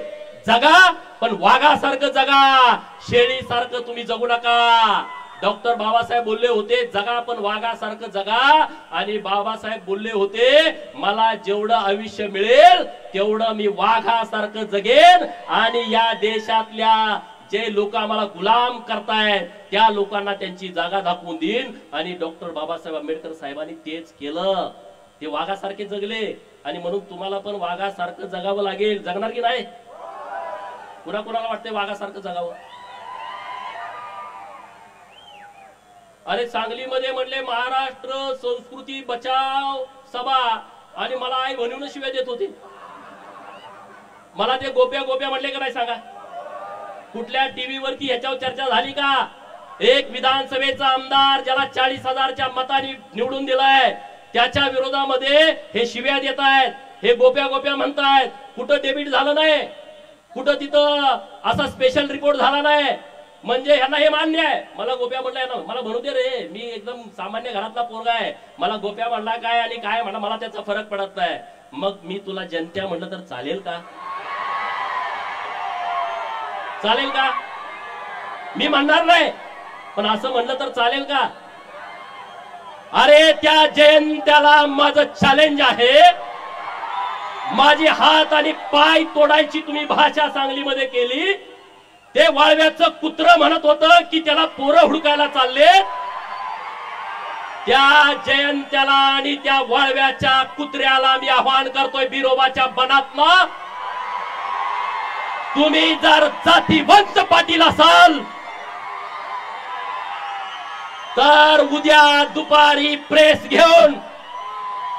Speaker 3: जगा पण वाघासारखं जगा, शेळीसारखं तुम्ही जगू नका. डॉक्टर बाबासाहेब बोलले होते जगा पण वाघासारखं जगा. आणि बाबासाहेब बोलले होते मला जेवढं आयुष्य मिळेल तेवढं मी वाघासारखं जगेन आणि या देशातल्या जे लोक आम्हाला गुलाम करतायत त्या लोकांना त्यांची जागा दाखवून देईन. आणि डॉक्टर बाबासाहेब आंबेडकर साहेबांनी तेच केलं. ते वाघासारखे जगले आणि म्हणून तुम्हाला पण वाघासारखं जगावं लागेल. जगणार की नाही? कुणाला वाटतंय वाघासारखं जगावं? अरे सांगलीमध्ये म्हणले महाराष्ट्र संस्कृती बचाव सभा आणि मला आई म्हणून शिव्या देत होते. मला ते गोप्या म्हणले का नाही सांगा? कुठल्या टीव्ही वरती ह्याच्यावर चर्चा झाली का? एक विधानसभेचा आमदार ज्याला 40,000च्या मतांनी निवडून दिलाय त्याच्या विरोधामध्ये हे शिव्या देत आहेत, हे गोप्या म्हणतायत. कुठं डेबिट झालं नाही, कुठं तिथं असा स्पेशल रिपोर्ट झाला नाही. म्हणजे ह्यांना हे मान्य आहे. मला गोप्या म्हणलाय ना, मला म्हणू दे रे, मी एकदम सामान्य घरातला पोरगा आहे. मला गोप्या म्हणला काय आणि काय म्हणा मला त्याचा फरक पडत नाही. मग मी तुला जनत्या म्हणलं तर चालेल का? चालेल का? मी म्हणणार नाही, पण असं म्हणलं तर चालेल का? अरे त्या जयंत्याला माझं चॅलेंज आहे, माझे हात आणि पाय तोडायची तुम्ही भाषा सांगलीमध्ये केली. ते वाळव्याचं कुत्र म्हणत होतं की त्याला पोरं हुडकायला चालले. त्या जयंत्याला आणि त्या वाळव्याच्या कुत्र्याला मी आवाहन करतोय बिरोबाच्या बनातनं, तुम्ही जर जातीवंत पाटील असाल तर उद्या दुपारी प्रेस घेऊन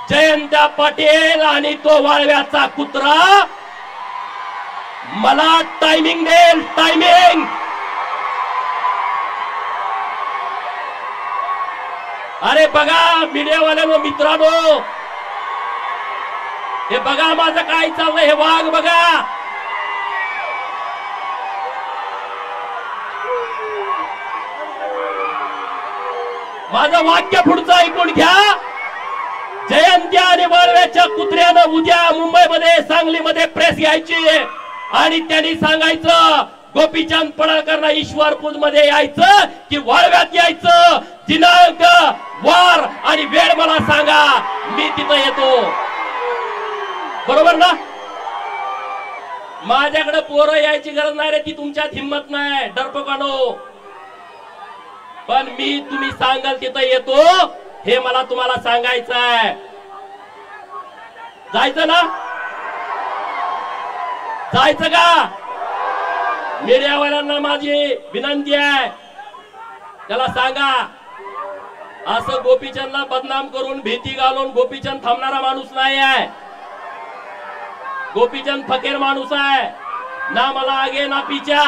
Speaker 3: जयंत्या पाटील आणि तो वाळव्याचा कुत्रा मला टायमिंग देईल. टायमिंग अरे बघा मीडियावाल्यांनो, मित्रांनो, हे बघा माझं काय चाललंय, हे वाघ बघा. माझं वाक्य पुढचं ऐकून घ्या. जयंत्या आणि वाळव्याच्या कुत्र्यानं उद्या मुंबईमध्ये सांगलीमध्ये प्रेस घ्यायची आणि त्यांनी सांगायचं गोपीचंद पडळकरना ईश्वरपूर मध्ये यायचं की वाळव्यात यायचं, दिनांक वार आणि वेळ मला सांगा, मी तिथं येतो. बरोबर ना? माझ्याकडे पोरं यायची गरज नाही रे, ती तुमच्यात हिंमत नाही डरपोकानो. पण मी तुम्ही सांगाल तिथं येतो, हे मला तुम्हाला सांगायचं आहे. जायचं ना? जायचं का? मीडियावाल्यांना माझी विनंती आहे, त्याला सांगा असं गोपीचंदला बदनाम करून भीती घालून गोपीचंद थांबणारा माणूस नाही आहे. गोपीचंद फकीर माणूस आहे ना, मला आगे ना पिछा.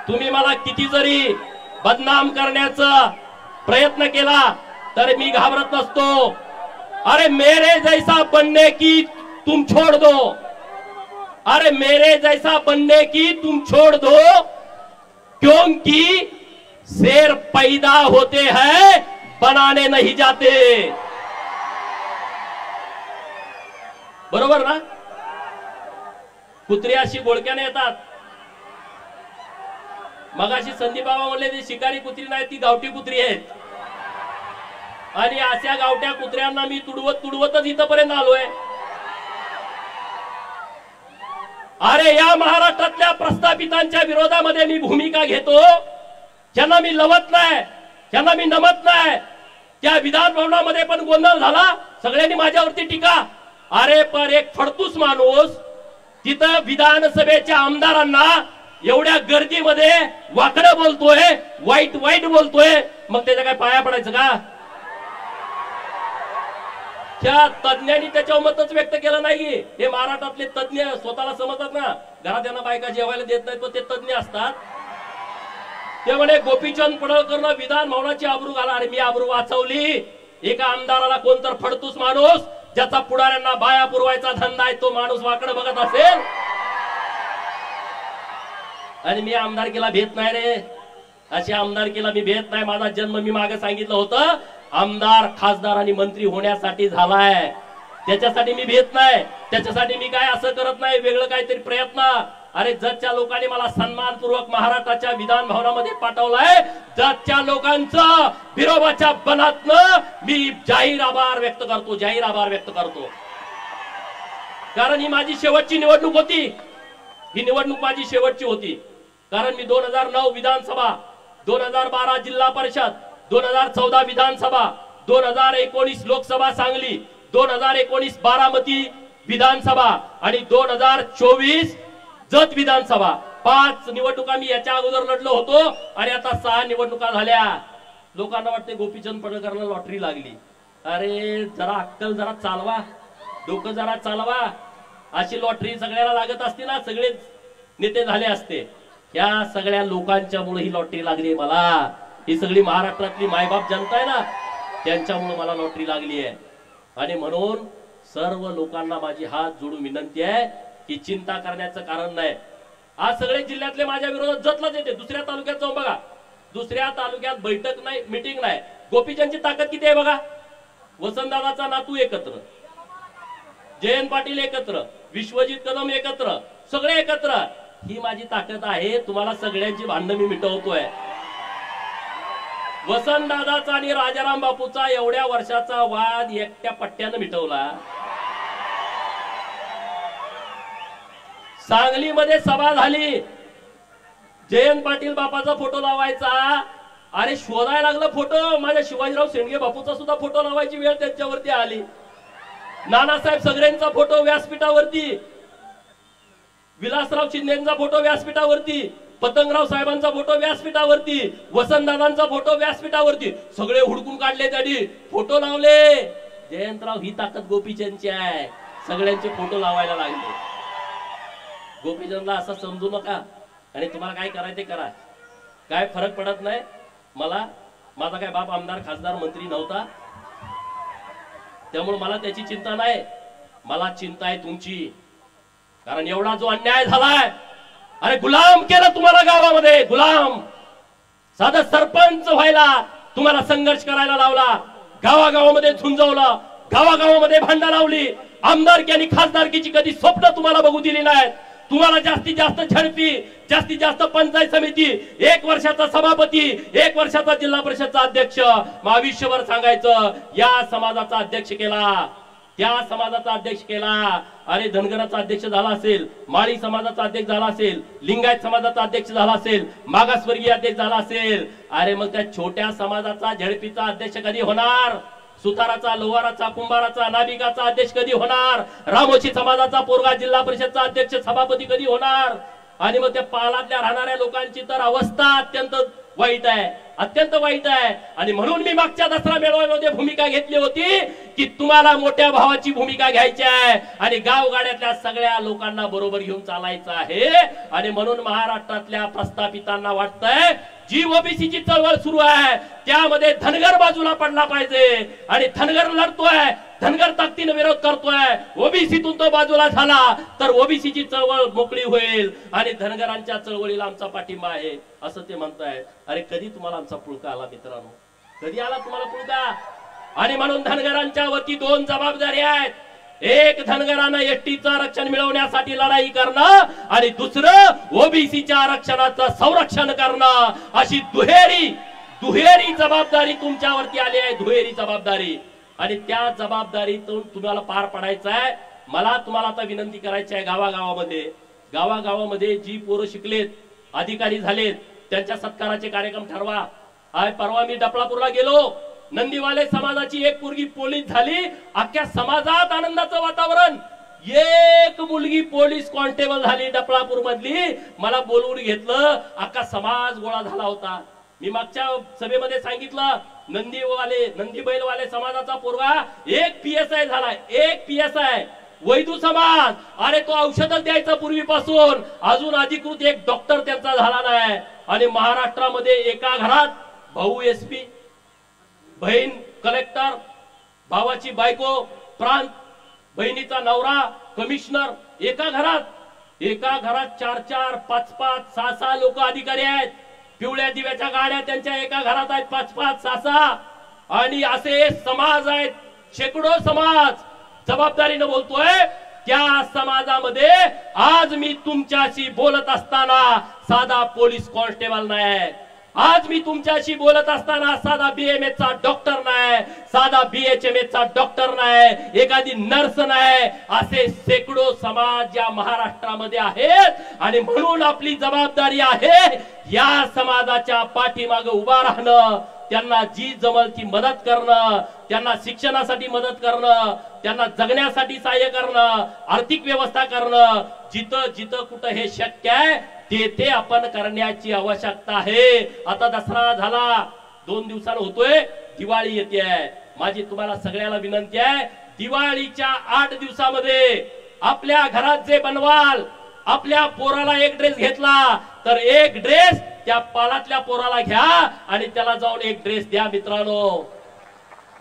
Speaker 3: तुम्ही मला किती जरी बदनाम करण्याचा प्रयत्न केला तर मी घाबरत नसतो. अरे मेरे जैसा बनने की तुम छोड़ दो, अरे मेरे जैसा बनने की तुम छोड़ दो, क्योंकि शेर पैदा होते हैं बनाने नहीं जाते. बरोबर ना? कुत्री अशी गोळक्याने येतात. मगाशी संदीप बाबा म्हणले ती शिकारी कुत्री नाही, ती गावठी कुत्री आहेत. आणि अशा गावठ्या कुत्र्यांना मी तुडवतच इथपर्यंत आलोय. अरे या महाराष्ट्रातल्या प्रस्थापितांच्या विरोधामध्ये मी भूमिका घेतो, ज्यांना मी लवत नाही, ज्यांना मी नमत नाही. त्या विधान भवनामध्ये पण गोंधळ झाला, सगळ्यांनी माझ्यावरती टीका. अरे पण एक फडतूस माणूस तिथं विधानसभेच्या आमदारांना एवढ्या गर्दीमध्ये वाकडं बोलतोय, वाईट वाईट बोलतोय, मग त्याच्या काय पाया पडायचं का? त्या तज्ञांनी त्याच्यावर मतच व्यक्त केलं नाही. हे महाराष्ट्रातले तज्ञ स्वतःला समजतात ना, घरात यांना बायका जेवायला देत नाहीत, पण ते तज्ञ असतात. ते म्हणे गोपीचंद पडळकरनं विधान भवनाची आबरू घाला. अरे मी आबरू वाचवली? एका आमदाराला कोणतर फडतूस माणूस ज्याचा पुढाऱ्यांना बाया पुरवायचा धंदा आहे, तो माणूस वाकडं बघत असेल. आणि मी आमदारकीला भेट नाही रे, अशी आमदारकीला मी भेट नाही. माझा जन्म मी मागे सांगितलं होतं आमदार खासदार आणि मंत्री होण्यासाठी झालाय, त्याच्यासाठी मी भेट नाही. त्याच्यासाठी मी काय असं करत नाही वेगळं काहीतरी प्रयत्न. अरे जतच्या लोकांनी मला सन्मानपूर्वक महाराष्ट्राच्या विधान भवनामध्ये पाठवलाय, जतच्या लोकांचं बिरोबाच्या बनातनं मी जाहीर आभार व्यक्त करतो, जाहीर आभार व्यक्त करतो. कारण ही माझी शेवटची निवडणूक होती, ही निवडणूक माझी शेवटची होती. कारण मी 2009 विधानसभा, 2012 जिल्हा परिषद, 2014 विधानसभा, 2019 लोकसभा सांगली, 2019 बारामती विधानसभा आणि 2024 जत विधानसभा, 5 निवडणुका मी याच्या अगोदर लढलो होतो. आणि आता 6 निवडणुका झाल्या. लोकांना वाटते गोपीचंद पडळकरला लॉटरी लागली. अरे जरा अक्कल जरा चालवा, डोकं जरा चालवा. अशी लॉटरी सगळ्याला लागत असते ना, सगळेच नेते झाले असते. या सगळ्या लोकांच्या मुळे ही लॉटरी लागली मला. ही सगळी महाराष्ट्रातली मायबाप जनता आहे ना, त्यांच्यामुळे मला लॉटरी लागली आहे. आणि म्हणून सर्व लोकांना माझी हात जोडून विनंती आहे की चिंता करण्याचं कारण नाही. आज सगळे जिल्ह्यातले माझ्या विरोधात जतलाच येते. दुसऱ्या तालुक्यात जाऊन बघा, दुसऱ्या तालुक्यात बैठक नाही, मीटिंग नाही. गोपीचंदची ताकद किती आहे बघा. वसंतदादाचा नातू एकत्र, जयंत पाटील एकत्र, विश्वजित कदम एकत्र, सगळे एकत्र. ही माझी ताकद आहे. तुम्हाला सगळ्यांची भांडणं मी मिटवतोय. वसंतदादाचा आणि राजाराम बापूचा एवढ्या वर्षाचा वाद एकट्या पट्ट्यानं मिटवला. सांगलीमध्ये सभा झाली, जयंत पाटील बापाचा फोटो लावायचा, अरे शोधायला लागला फोटो, माझ्या शिवाजीराव शेंडगे बापूचा सुद्धा फोटो लावायची वेळ त्यांच्यावरती आली. नानासाहेब सगळ्यांचा फोटो व्यासपीठावरती, विलासराव शिंदेचा फोटो व्यासपीठावरती, पतंगराव साहेबांचा फोटो व्यासपीठावरती, वसंतदादांचा फोटो व्यासपीठावरती, सगळे हुडकून काढले, त्यांनी फोटो लावले. जयंतराव ही ताकद गोपीचंदची आहे, सगळ्यांचे फोटो लावायला लागले. गोपीचंदला असं समजू नका आणि तुम्हाला काय करायचं ते करा, काय फरक पडत नाही मला. माझा काय बाप आमदार खासदार मंत्री नव्हता, त्यामुळे मला त्याची चिंता नाही. मला चिंता आहे तुमची, कारण एवढा जो अन्याय झालाय, अरे गुलाम केलं तुम्हाला गावामध्ये, गुलाम. साधा सरपंच व्हायला तुम्हाला संघर्ष करायला लावला, गावागावामध्ये झुंजवलं, गावागावामध्ये भांडण लावली, आमदारकी आणि खासदारकीची कधी स्वप्न तुम्हाला बघू दिली नाहीत. तुम्हाला जास्तीत जास्त झडपी, जास्तीत जास्त पंचायत समिती, 1 वर्षाचा सभापती, 1 वर्षाचा जिल्हा परिषदचा अध्यक्ष, आयुष्यभर सांगायचं या समाजाचा अध्यक्ष केला, त्या समाजाचा अध्यक्ष केला. अरे धनगराचा अध्यक्ष झाला असेल, माळी समाजाचा अध्यक्ष झाला असेल, लिंगायत समाजाचा अध्यक्ष झाला असेल, मागासवर्गीय अध्यक्ष झाला असेल, अरे मग त्या छोट्या समाजाचा झडपीचा अध्यक्ष कधी होणार? सुताराचा, लोहाराचा, कुंभाराचा, नाभिकाचा अध्यक्ष कधी होणार? रामोशी समाजाचा पोरगा जिल्हा परिषदचा अध्यक्ष सभापती कधी होणार? आणि मग त्या पालातल्या राहणाऱ्या लोकांची तर अवस्था अत्यंत वाईट आहे, अत्यंत वाईट आहे. आणि म्हणून मी मागच्या दसरा मेळाव्यामध्ये भूमिका घेतली होती की तुम्हाला मोठ्या भावाची भूमिका घ्यायची आहे आणि गावगाड्यातल्या सगळ्या लोकांना बरोबर घेऊन चालायचं आहे. आणि म्हणून महाराष्ट्रातल्या प्रस्थापितांना वाटतंय जी ओबीसीची चळवळ सुरू आहे त्यामध्ये धनगर बाजूला पडला पाहिजे, आणि धनगर लढतोय, धनगर ताकदीने विरोध करतोय, ओबीसीतून तो बाजूला झाला तर ओबीसीची चळवळ मोकळी होईल आणि धनगरांच्या चळवळीला आमचा पाठिंबा आहे असं ते म्हणतायत. अरे कधी तुम्हाला आमचा पुळका आला मित्रांनो, कधी आला तुम्हाला पुळका? आणि म्हणून धनगरांच्या वती 2 जबाबदारी आहेत. एक, धनगरांना एसटीचं आरक्षण मिळवण्यासाठी लढाई करणं आणि दुसरं ओबीसीच्या आरक्षणाचं संरक्षण करणं. अशी दुहेरी जबाबदारी तुमच्यावरती आली आहे, दुहेरी जबाबदारी. आणि त्या जबाबदारीतून तुम्हाला पार पडायचं आहे. मला तुम्हाला आता विनंती करायची आहे, गावागावामध्ये जी पोरं शिकलेत, अधिकारी झालेत, त्यांच्या सत्काराचे कार्यक्रम ठरवा. परवा मी डपळापूरला गेलो, नंदीवाले समाजाची एक पोरगी पोलीस झाली, अख्ख्या समाजात आनंदाचं वातावरण. एक मुलगी पोलीस कॉन्स्टेबल झाली डपळापूर मधली, मला बोलवून घेतलं, अख्खा समाज गोळा झाला होता. मी मागच्या सभेमध्ये सांगितलं, नंदी बैलवाले समाजाचा पोरगा एक PSI झाला, एक PSI. वैदू समाज, अरे तो औषध द्यायचा पूर्वीपासून, अजून अधिकृत एक डॉक्टर त्यांचा झाला नाही. आणि महाराष्ट्रामध्ये एका घरात भाऊ SP, बहीण कलेक्टर, भावाची बायको प्रांत, बहिणीचा नवरा कमिशनर, एका घरात 4-4, 5-5, 6-6 लोक अधिकारी आहेत. पिवळ्या दिव्याच्या गाड्या त्यांच्या एका घरात आहेत, 5-5, 6-6. आणि असे समाज आहेत, शेकडो समाज. जबाबदारीने बोलतोय, त्या समाजामध्ये आज मी तुमच्याशी बोलत असताना साधा पोलीस कॉन्स्टेबल नाही, आज मी तुमच्याशी बोलत असताना साधा BMS चा डॉक्टर नाही, साधा BHMS चा डॉक्टर नाही, एखादी नर्स नाही. असे शेकडो समाज या महाराष्ट्रामध्ये आहेत. आणि म्हणून आपली जबाबदारी आहे या समाजाच्या पाठीमागे उभा राहणं, त्यांना जी जमल ती मदत करणं, त्यांना शिक्षणासाठी मदत करणं, त्यांना जगण्यासाठी सहाय्य करणं, आर्थिक व्यवस्था करणं. जिथं कुठं हे शक्य आहे ते आपण करण्याची आवश्यकता आहे. आता दसरा झाला, 2 दिवसांनी होतोय, दिवाळी येते. माझी तुम्हाला सगळ्याला विनंती आहे, दिवाळीच्या 8 दिवसामध्ये आपल्या घरात जे बनवाल, आपल्या पोराला एक ड्रेस घेतला तर एक ड्रेस त्या पालातल्या पोराला घ्या आणि त्याला जाऊन एक ड्रेस द्या मित्रांनो.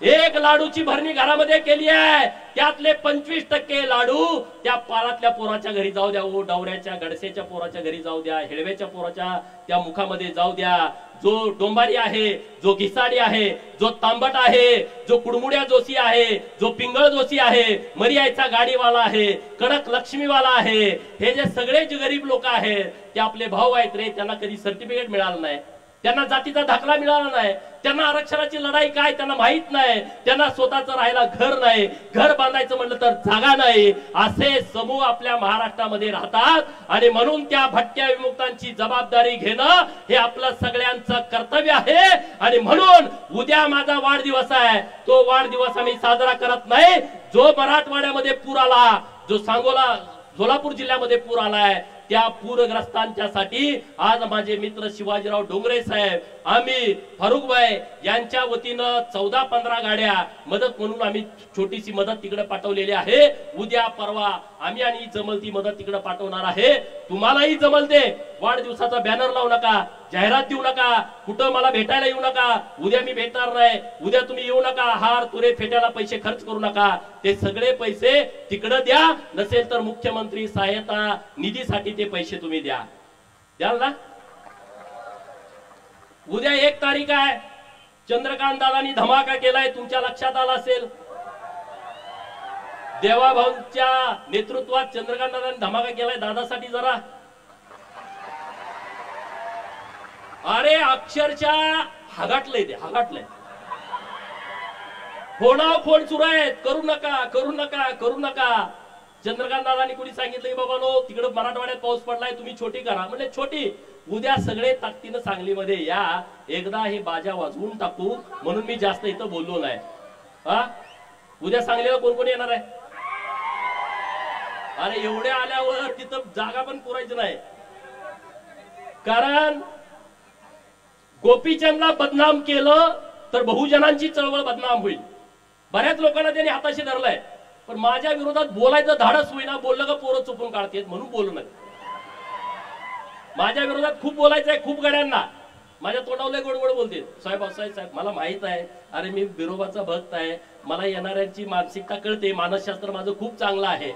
Speaker 3: एक लाडूची भरणी घरामध्ये केली आहे, त्यातले 25% लाडू त्या पालातल्या पोराच्या घरी जाऊ द्या, डवऱ्याच्या गडसेच्या पोराच्या घरी जाऊ द्या, हेडव्याच्या पोराच्या त्या मुखामध्ये जाऊ द्या. जो डोंबारी आहे, जो घिसाडी आहे, जो तांबट आहे, जो कुडमुड्या जोशी आहे, जो पिंगळ जोशी आहे, मरियाचा गाडीवाला आहे, कडक लक्ष्मीवाला आहे, हे जे सगळे जे गरीब लोक आहेत ते आपले भाऊ आहेत रे. त्यांना कधी सर्टिफिकेट मिळालं नाही, त्यांना जातीचा दाखला मिळाला नाही, त्यांना आरक्षणाची लढाई काय त्यांना माहित नाही, त्यांना स्वतःचं राहायला घर नाही, घर बांधायचं म्हणलं तर जागा नाही, असे समूह आपल्या महाराष्ट्रामध्ये राहतात. आणि म्हणून त्या भटक्या विमुक्तांची जबाबदारी घेणं हे आपलं सगळ्यांचं कर्तव्य आहे. आणि म्हणून उद्या माझा वाढदिवस आहे, तो वाढदिवस आम्ही साजरा करत नाही. जो मराठवाड्यामध्ये पूर आला, जो सांगोला सोलापूर जिल्ह्यामध्ये पूर आलाय, त्या पूरग्रस्तांच्यासाठी आज माझे मित्र शिवाजीराव डोंगरे साहेब, आम्ही फारुखभाई यांच्या वतीनं 14-15 गाड्या मदत म्हणून आम्ही छोटीशी मदत तिकडे पाठवलेली आहे. उद्या परवा आम्ही आणि जमल ती मदत तिकडे पाठवणार आहे. तुम्हालाही जमल ते वाढदिवसाचा बॅनर लावू नका, जाहिरात देऊ नका, कुठं मला भेटायला येऊ नका, उद्या मी भेटणार नाही, उद्या तुम्ही येऊ नका, हार तुरे फेट्याला पैसे खर्च करू नका. ते सगळे पैसे तिकडे द्या, नसेल तर मुख्यमंत्री सहायता निधीसाठी ते पैसे तुम्ही द्या. द्याल ना? उद्या 1 तारीख आहे, चंद्रकांत दादांनी धमाका केलाय, तुमच्या लक्षात आला असेल. देवाभाऊंच्या नेतृत्वात चंद्रकांत दादांनी धमाका केलाय दादासाठी जरा. अरे अक्षरशः हागाटलंय ते, हागाटलंय. फोन सुरू आहेत, करू नका करू नका करू नका. चंद्रकांत दादांनी कोणी सांगितलं बाबा नो तिकडे मराठवाड्यात पाऊस पडलाय, तुम्ही छोटी करा. म्हणजे छोटी उद्या सगळे ताकदीनं सांगलीमध्ये या, एकदा हे बाजा वाजवून टाकू. म्हणून मी जास्त इथं बोललो नाही. हा उद्या सांगलीला कोण कोण येणार आहे? अरे एवढे आल्यावर तिथं जागा पण पुरायची नाही. कारण गोपीचंदला बदनाम केलं तर बहुजनांची चळवळ बदनाम होईल. बऱ्याच लोकांना त्यांनी हाताशी धरलंय, पण माझ्या विरोधात बोलायचं धाडस होईना. बोललं का पोरं चुपून काढतात म्हणून बोलू नये. माझ्या विरोधात खूप बोलायचंय, खूप गड्यांना माझ्या तोंडावले गोड गोड बोलते. साहेब साहेब मला माहित आहे, अरे मी बिरोबाचा भक्त आहे, मला येणाऱ्यांची मानसिकता कळते, मानसशास्त्र माझं खूप चांगलं आहे.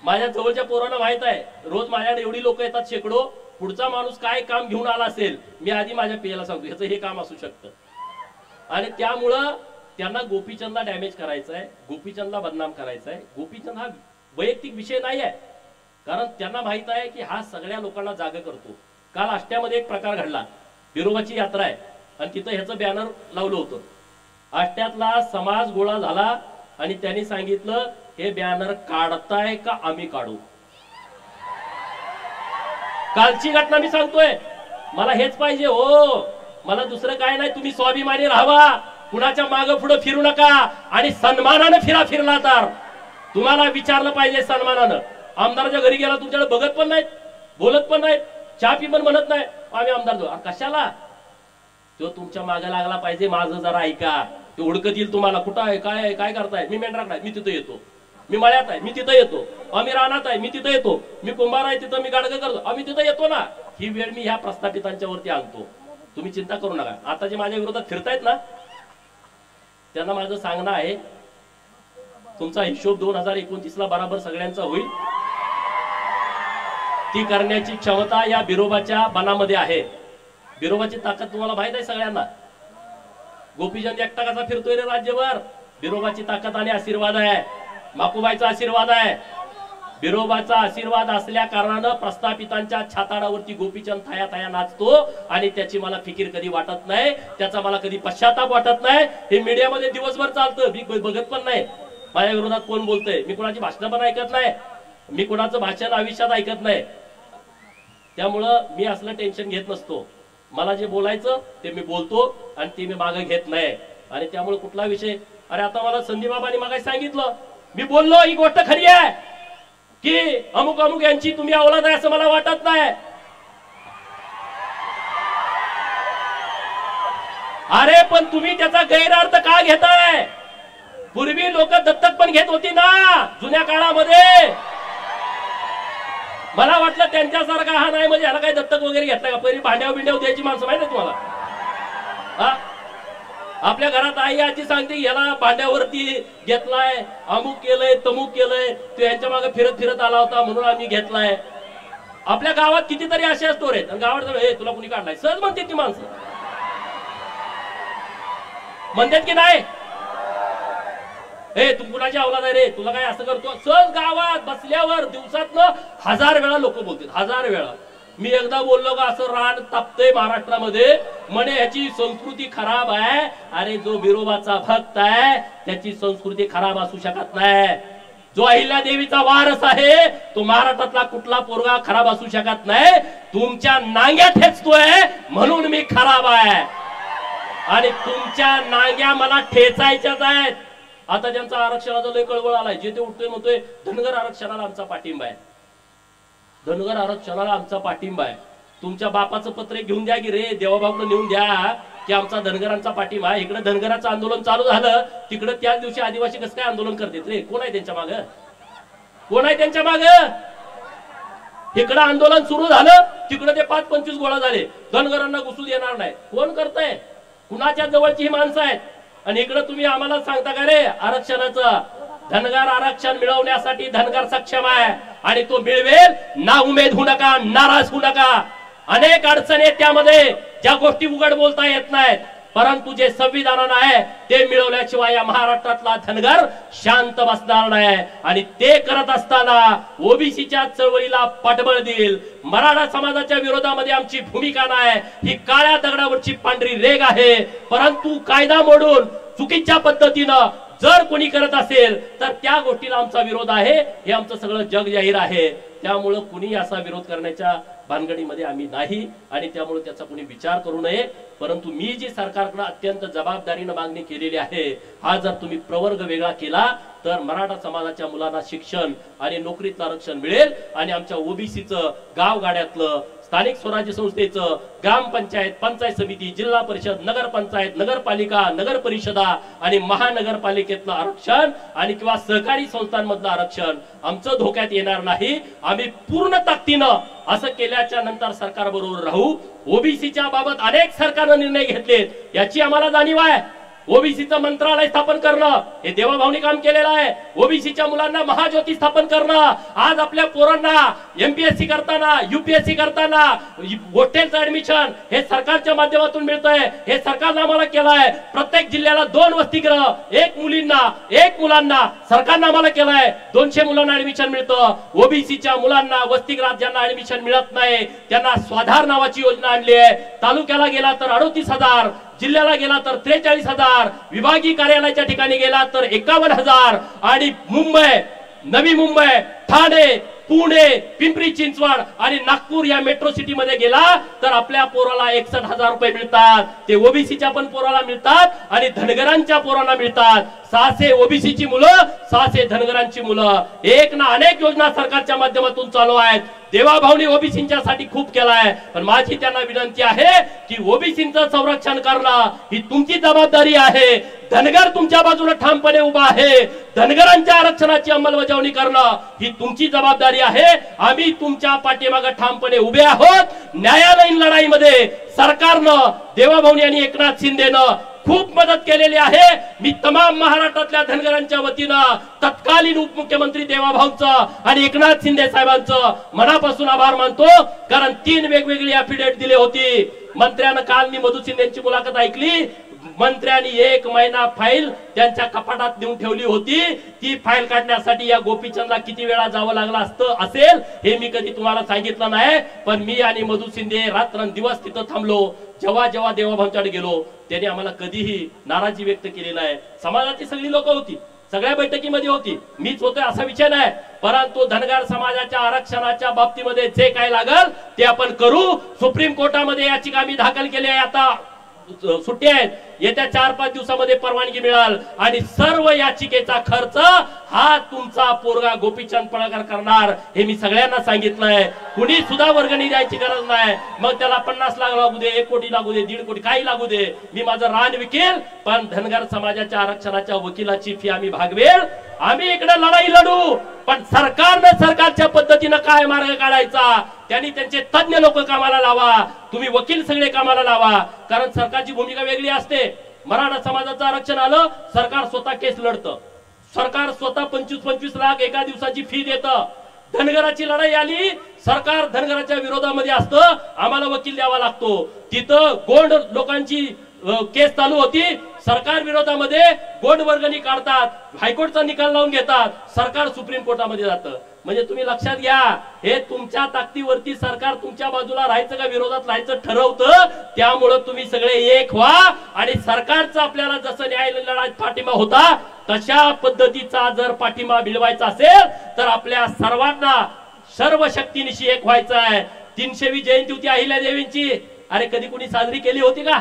Speaker 3: माझ्या जवळच्या पोरांना माहित आहे, रोज माझ्याकडे एवढी लोक येतात शेकडो. पुढचा माणूस काय काम घेऊन आला असेल, मी आधी माझ्या पियाला सांगतो ह्याचं हे काम असू शकतं. आणि त्यामुळं त्यांना गोपीचंदला डॅमेज करायचं आहे, गोपीचंदला बदनाम करायचं आहे. गोपीचंद हा वैयक्तिक विषय नाही आहे, कारण त्यांना माहित आहे की हा सगळ्या लोकांना जागा करतो. काल आष्ट्यामध्ये एक प्रकार घडला, बिरोबाची यात्रा आहे आणि तिथं ह्याचं बॅनर लावलं होतं. आष्ट्यातला समाज गोळा झाला आणि त्यांनी सांगितलं हे बॅनर काढताय का आम्ही काढू. कालची घटना मी सांगतोय, मला हेच पाहिजे हो, मला दुसरं काय नाही. तुम्ही स्वाभिमानी राहावा, कुणाच्या मागे पुढे फिरू नका आणि सन्मानानं फिरला तर तुम्हाला विचारलं पाहिजे सन्मानानं. आमदाराच्या घरी गेला तुमच्याकडे बघत पण नाहीत, बोलत पण नाहीत, चहा पी पण म्हणत नाही, आम्ही आमदार जाऊ. कशाला? तो तुमच्या मागे लागला पाहिजे. माझं जरा ऐका, ते हुडकत येईल तुम्हाला. कुठं आहे, काय आहे, काय करताय? मी मेंढराकडे आहे, मी तिथं येतो. मी मळ्यात आहे, मी तिथं येतो. आम्ही रानात आहे, मी तिथं येतो. मी कुंभार आहे, तिथं मी गाडगं करतो, आम्ही तिथं येतो ना. ही वेळ मी ह्या प्रस्थापितांच्या वरती आणतो, तुम्ही चिंता करू नका. आता जे माझ्या विरोधात फिरतायत ना, त्यांना माझं सांगणं आहे, तुमचा हिशोब 2029ला बराबर सगळ्यांचा होईल. ती करण्याची क्षमता या बिरोबाच्या बनामध्ये आहे. बिरोबाची ताकद तुम्हाला माहित आहे सगळ्यांना. गोपीचंद एकटा कसा फिरतोय रे राज्यभर, बिरोबाची ताकद आणि आशीर्वाद आहे, माकुबाईचा आशीर्वाद आहे. बिरोबाचा आशीर्वाद असल्या कारणानं प्रस्थापितांच्या छाताडावरती गोपीचंद थाया थाया नाचतो आणि त्याची मला फिकीर कधी वाटत नाही, त्याचा मला कधी पश्चाताप वाटत नाही. हे मीडियामध्ये दिवसभर चालतं, मी बघत पण नाही माझ्या विरोधात कोण बोलतंय. मी कोणाची भाषणं पण ऐकत नाही, मी कोणाचं भाषण आयुष्यात ऐकत नाही. त्यामुळं मी असलं टेन्शन घेत नसतो. मला जे बोलायचं ते मी बोलतो आणि ते मी मागे घेत नाही. आणि त्यामुळे कुठला विषय, अरे आता मला संदीप बाबांनी मागे सांगितलं, मी बोललो ही गोष्ट खरी आहे की अमुक अमुक यांची तुम्ही औलाद आहे असं मला वाटत नाही. अरे पण तुम्ही त्याचा गैरअर्थ का घेताय? पूर्वी लोक दत्तक पण घेत होती ना जुन्या काळामध्ये. मला वाटलं त्यांच्यासारखा हा नाही, म्हणजे ह्याला काही दत्तक वगैरे घेतलाय का? पहिली भांड्याव बिंड्याव द्यायची माणसं माहिती आहे तुम्हाला. हा आपल्या घरात आई आजी सांगते याला भांड्यावरती घेतलाय, अमुक केलंय तमुक केलंय, तो यांच्या मागे फिरत फिरत आला होता म्हणून आम्ही घेतलाय. आपल्या गावात कितीतरी असे स्टोर आहेत, गावात हे तुला कुणी काढलाय सहज म्हणते ती माणसं, म्हणतात की नाही हे तू कुणाची औलाद आहे रे, तुला काय असं करतो. सहज गावात बसल्यावर दिवसातनं 1000 वेळा लोक बोलतात, 1000 वेळा. मी एकदा बोललो का असं रान तापतंय महाराष्ट्रामध्ये म्हणे ह्याची संस्कृती खराब आहे. अरे जो बिरोबाचा भक्त आहे त्याची संस्कृती खराब असू शकत नाही. जो अहिल्या देवीचा वारस आहे तो महाराष्ट्रातला कुठला पोरगा खराब असू शकत नाही. तुमच्या नांग्या ठेचतोय म्हणून मी खराब आहे आणि तुमच्या नांग्या मला ठेचायच्याच आहेत. आता ज्यांचा आरक्षणाचा लय कळवळ आलाय जे ते उठतोय म्हणतोय धनगर आरक्षणाला आमचा पाठिंबा आहे. धनगर आरक्षणाला आमचा पाठिंबा आहे. तुमच्या बापाचं पत्र घेऊन द्या की रे देवाभाऊकडे नेऊन द्या की आमचा धनगरांचा पाठिंबा आहे. इकडे धनगरांचं आंदोलन चालू झालं तिकडे त्याच दिवशी आदिवासी कसं काय आंदोलन करतात रे? कोण आहे त्यांच्या माग? कोण आहे त्यांच्या माग? इकडे आंदोलन सुरू झालं तिकडे ते 5-25 गोळा झाले. धनगरांना घुसू देणार नाही. कोण करतंय? कुणाच्या जवळची ही माणसं आहेत? आणि इकडे तुम्ही आम्हाला सांगता का रे आरक्षणाचं? धनगर आरक्षण मिळवण्यासाठी धनगर सक्षम आहे आणि तो मिळवेल. ना उमेद होऊ नका, नाराज होऊ नका. अनेक अडचणी त्यामध्ये ज्या गोष्टी उघड बोलता येत नाहीत परंतु जे संविधानानं आहे ते मिळवल्याशिवाय या महाराष्ट्रातला धनगर शांत बसणार नाही. आणि ते करत असताना ओबीसीच्या चळवळीला पाठबळ देईल. मराठा समाजाच्या विरोधामध्ये आमची भूमिका नाही. ही काळ्या दगडावरची पांढरी रेग आहे. परंतु कायदा मोडून चुकीच्या पद्धतीनं जर कोणी करत असेल तर त्या गोष्टीला आमचा विरोध आहे. हे आमचं सगळं जग जाहीर आहे. त्यामुळे कुणी असा विरोध करण्याच्या भानगडीमध्ये आम्ही नाही आणि त्यामुळे त्याचा कोणी विचार करू नये. परंतु मी जी सरकारकडे अत्यंत जबाबदारीने मागणी केलेली आहे, हा जर तुम्ही प्रवर्ग वेगळा केला तर मराठा समाजाच्या मुलांना शिक्षण आणि नोकरीतलं आरक्षण मिळेल आणि आमच्या ओबीसीचं गावगाड्यातलं स्थानिक स्वराज्य संस्थेचं ग्रामपंचायत, पंचायत समिती, जिल्हा परिषद, नगरपंचायत, नगरपालिका, नगर परिषदा आणि महानगरपालिकेतलं आरक्षण आणि किंवा सहकारी संस्थांमधलं आरक्षण आमचं धोक्यात येणार नाही. आम्ही पूर्ण ताकदीनं असं केल्याच्या नंतर सरकार बरोबर राहू. ओबीसीच्या बाबत अनेक सरकारनं निर्णय घेतलेत याची आम्हाला जाणीव आहे. ओबीसीचं मंत्रालय स्थापन करणं हे देवाभाऊनी काम केलेलं आहे. ओबीसीच्या मुलांना महाज्योती स्थापन करणं, आज आपल्या पोरांना एमपीएससी करताना, यूपीएससी करताना हॉटेलचं ऍडमिशन हे सरकारच्या माध्यमातून मिळतंय. हे सरकारनं आम्हाला केलंय. प्रत्येक जिल्ह्याला 2 वसतिगृह, 1 मुलींना 1 मुलांना सरकारनं आम्हाला केलंय. 200 मुलांना ऍडमिशन मिळतं. ओबीसीच्या मुलांना वसतिगृहात ज्यांना ऍडमिशन मिळत नाही त्यांना स्वाधार नावाची योजना आणली आहे. तालुक्याला गेला तर 38,000, जिल्ह्याला गेला तर 43,000, विभागीय कार्यालयाच्या ठिकाणी गेला तर 51,000 आणि मुंबई, नवी मुंबई, ठाणे, पुणे, पिंपरी चिंचवड आणि नागपूर या मेट्रो सिटी मध्ये गेला तर आपल्या पोराला 61,000 रुपये मिळतात. ते ओबीसीच्या पण पोराला मिळतात आणि धनगरांच्या पोरांना मिळतात. 600 ओबीसीची मुलं, 600 धनगरांची मुलं. एक ना अनेक योजना सरकारच्या माध्यमातून चालू आहेत. देवाभाऊनी ओबीसींच्या साठी खूप केलाय. पण माझी त्यांना विनंती आहे की ओबीसींचं संरक्षण करणं ही तुमची जबाबदारी आहे. धनगर तुमच्या बाजूला ठामपणे उभा आहे. धनगरांच्या आरक्षणाची अंमलबजावणी करणं ही तुमची जबाबदारी आहे. आम्ही तुमच्या पाठीमागे ठामपणे उभे आहोत. न्यायालयीन लढाईमध्ये सरकारनं, देवाभाऊनी आणि एकनाथ शिंदेनं खूप मदत केलेली आहे. मी तमाम महाराष्ट्रातल्या धनगरांच्या वतीनं तत्कालीन उपमुख्यमंत्री देवाभाऊंचं आणि एकनाथ शिंदे साहेबांचं मनापासून आभार मानतो. कारण 3 वेगवेगळी ॲफिडेव्हिट दिली होती. मंत्र्यानं काल मी मधु शिंदेची मुलाखत ऐकली. मंत्र्यांनी 1 महिना फाईल त्यांच्या कपाटात नेऊन ठेवली होती. ती फाईल काढण्यासाठी या गोपीचंदला किती वेळा जावं लागलं असेल हे मी कधी तुम्हाला सांगितलं नाही. पण मी आणि मधु शिंदे रात्रंदिवस तिथं थांबलो. जेव्हा जेव्हा देवाभाऊंच्याकडे गेलो त्यांनी आम्हाला कधीही नाराजी व्यक्त केली नाही. समाजाची सगळी लोक होती, सगळ्या बैठकीमध्ये होती, मीच होतोय असा विषय नाही. परंतु धनगर समाजाच्या आरक्षणाच्या बाबतीमध्ये जे काय लागल ते आपण करू. सुप्रीम कोर्टामध्ये याचिका मी दाखल केली आहे. आता सुट्टी आहेत. येत्या 4-5 दिवसामध्ये परवानगी मिळाल आणि सर्व याचिकेचा खर्च हा तुमचा पोरगा गोपीचंद पळकर करणार हे मी सगळ्यांना सांगितलंय. कुणी सुद्धा वर्गणी द्यायची गरज नाही. मग त्याला 50 लाख लागू दे, 1 कोटी लागू दे, 1.5 कोटी काही लागू दे, मी माझं रान विकेल. पण धनगर समाजाच्या आरक्षणाच्या वकिलाची फी आम्ही भागवेल. आम्ही इकडे लढाई लढू. पण सरकारनं सरकारच्या पद्धतीनं काय मार्ग काढायचा त्यांनी त्यांचे तज्ञ लोक कामाला लावा. तुम्ही वकील सगळे कामाला लावा. कारण सरकारची भूमिका वेगळी असते. मराठा समाजाचं आरक्षण आलं, सरकार स्वतः केस लढतं. सरकार स्वतः 25-25 लाख एका दिवसाची फी देतं. धनगराची लढाई आली, सरकार धनगराच्या विरोधामध्ये असतं, आम्हाला वकील द्यावा लागतो. तिथं गोंड लोकांची केस चालू होती, सरकार विरोधामध्ये गोंड वर्गणी काढतात, हायकोर्टचा निकाल लावून घेतात, सरकार सुप्रीम कोर्टामध्ये जातं. म्हणजे तुम्ही लक्षात घ्या, हे तुमच्या ताकदीवरती सरकार तुमच्या बाजूला राहायचं का विरोधात राहायचं ठरवतं. त्यामुळे तुम्ही सगळे एक व्हा आणि सरकारचा आपल्याला जसं न्याय लढ्यात पाठिंबा होता तशा पद्धतीचा जर पाठिंबा मिळवायचा असेल तर आपल्या सर्वांना सर्व शक्तीनिशी एक व्हायचं आहे. 300वी जयंती होती अहिल्यादेवींची. अरे कधी कुणी साजरी केली होती का?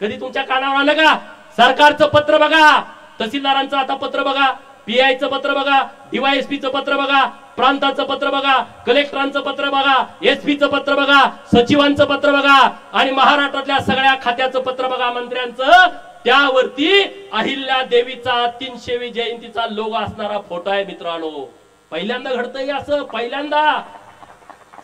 Speaker 3: कधी तुमच्या कानावर आलं का? सरकारचं पत्र बघा, तहसीलदारांचं आता पत्र बघा, पीआयचं पत्र बघा, डीवायएसपीचं पत्र बघा, प्रांताचं पत्र बघा, कलेक्टरांचं पत्र बघा, एसपीचं पत्र बघा, सचिवांचं पत्र बघा आणि महाराष्ट्रातल्या सगळ्या खात्याचं पत्र बघा, मंत्र्यांचं. त्यावरती अहिल्या देवीचा 300वी जयंतीचा लोगो असणारा फोटो आहे. मित्रांनो, पहिल्यांदा घडतंय असं, पहिल्यांदा.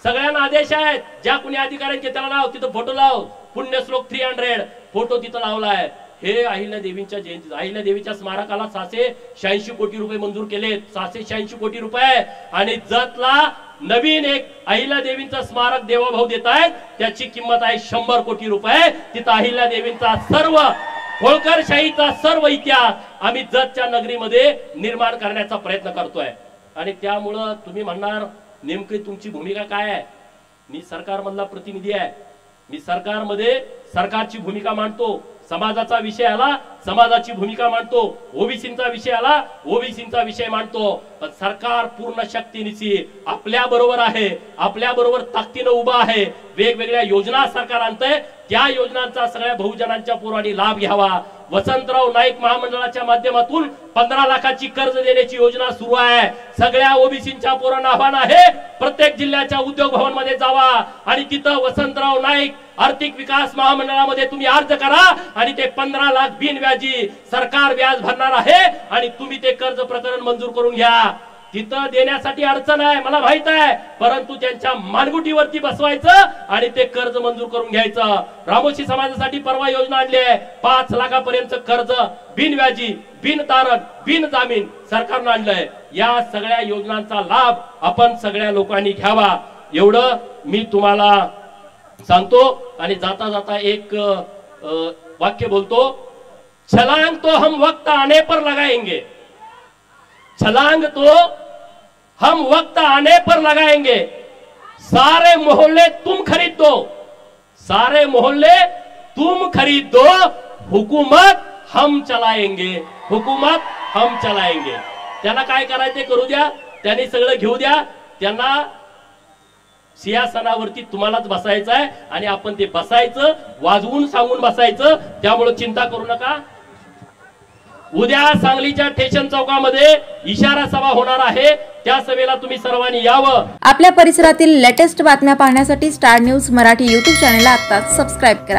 Speaker 3: सगळ्यांना आदेश आहेत, ज्या कुणी अधिकाऱ्यांचे त्याला लाव, तिथं फोटो लाव. पुण्यश्लोक 300 फोटो तिथं लावलाय. हे अहिल्या देवींच्या जयंती, अहिल्या देवीच्या स्मारकाला 686 कोटी रुपये मंजूर केलेत. 686 कोटी रुपये. आणि जतला नवीन एक अहिल्या देवींचं स्मारक देवाभाऊ देत आहेत, त्याची किंमत आहे 100 कोटी रुपये. तिथं अहिल्या देवींचा सर्व होळकरशाहीचा सर्व इतिहास आम्ही जतच्या नगरीमध्ये निर्माण करण्याचा प्रयत्न करतोय. आणि त्यामुळं तुम्ही म्हणणार नेमकी तुमची भूमिका काय आहे? मी सरकारमधला प्रतिनिधी आहे, मी सरकारमध्ये सरकारची भूमिका मांडतो. समाजाचा विषय आला, समाजाची भूमिका मांडतो. ओबीसींचा विषय आला, ओबीसींचा विषय मांडतो. पण सरकार पूर्ण शक्तीनिशी आपल्या बरोबर आहे, आपल्या बरोबर ताकदीनं उभा आहे. वेगवेगळ्या योजना सरकार आणतंय, त्या योजनांचा सगळ्या बहुजनांच्या पोरांनी लाभ घ्यावा. वसंतराव नाईक महामंडळाच्या माध्यमातून 15 लाखाची कर्ज देण्याची योजना सुरू आहे. सगळ्या ओबीसींच्या पोरांना आव्हान आहे, प्रत्येक जिल्ह्याच्या उद्योग भवन मध्ये जावा आणि तिथं वसंतराव नाईक आर्थिक विकास महामंडळामध्ये तुम्ही अर्ज करा आणि ते 15 लाख बिनव्याजी सरकार व्याज भरणार आहे आणि तुम्ही ते कर्ज प्रकरण मंजूर करून घ्या. तिथं देण्यासाठी अडचण आहे मला माहित आहे, परंतु त्यांच्या मानगुटीवरती बसवायचं आणि ते कर्ज मंजूर करून घ्यायचं. रामोशी समाजासाठी परवा योजना आणली आहे, 5 लाखापर्यंत कर्ज बिनव्याजी, बिन तारण, बिन जामीन सरकारनं आणलंय. या सगळ्या योजनांचा लाभ आपण सगळ्या लोकांनी घ्यावा, एवढं मी तुम्हाला सांगतो. आणि जाता जाता एक वाक्य बोलतो, छलांग तो हम वक्त आने पर लगाएंगे, छलांग तो हम वक्त आने पर लगाएंगे, सारे मोहल्ले तुम खरीद दो, सारे मोहल्ले तुम खरीद दो, हुकूमत हम चलाएंगे, हुकूमत हम चलाएंगे. त्यांना काय करायचे करू द्या, त्यांनी सगळं घेऊ द्या. त्यांना सिंहासनावरती तुम्हालाच बसायचं आहे आणि आपण ते बसायचं, वाजवून सांगून बसायचं. त्यामुळे चिंता करू नका. उद्या सांगलीच्या स्टेशन चौकामध्ये इशारा सभा होणार आहे, त्या सभेला तुम्ही सर्वांनी यावं.
Speaker 4: आपल्या परिसरातील लेटेस्ट बातम्या पाहण्यासाठी स्टार न्यूज मराठी YouTube चॅनलला आत्ताच सबस्क्राईब करा.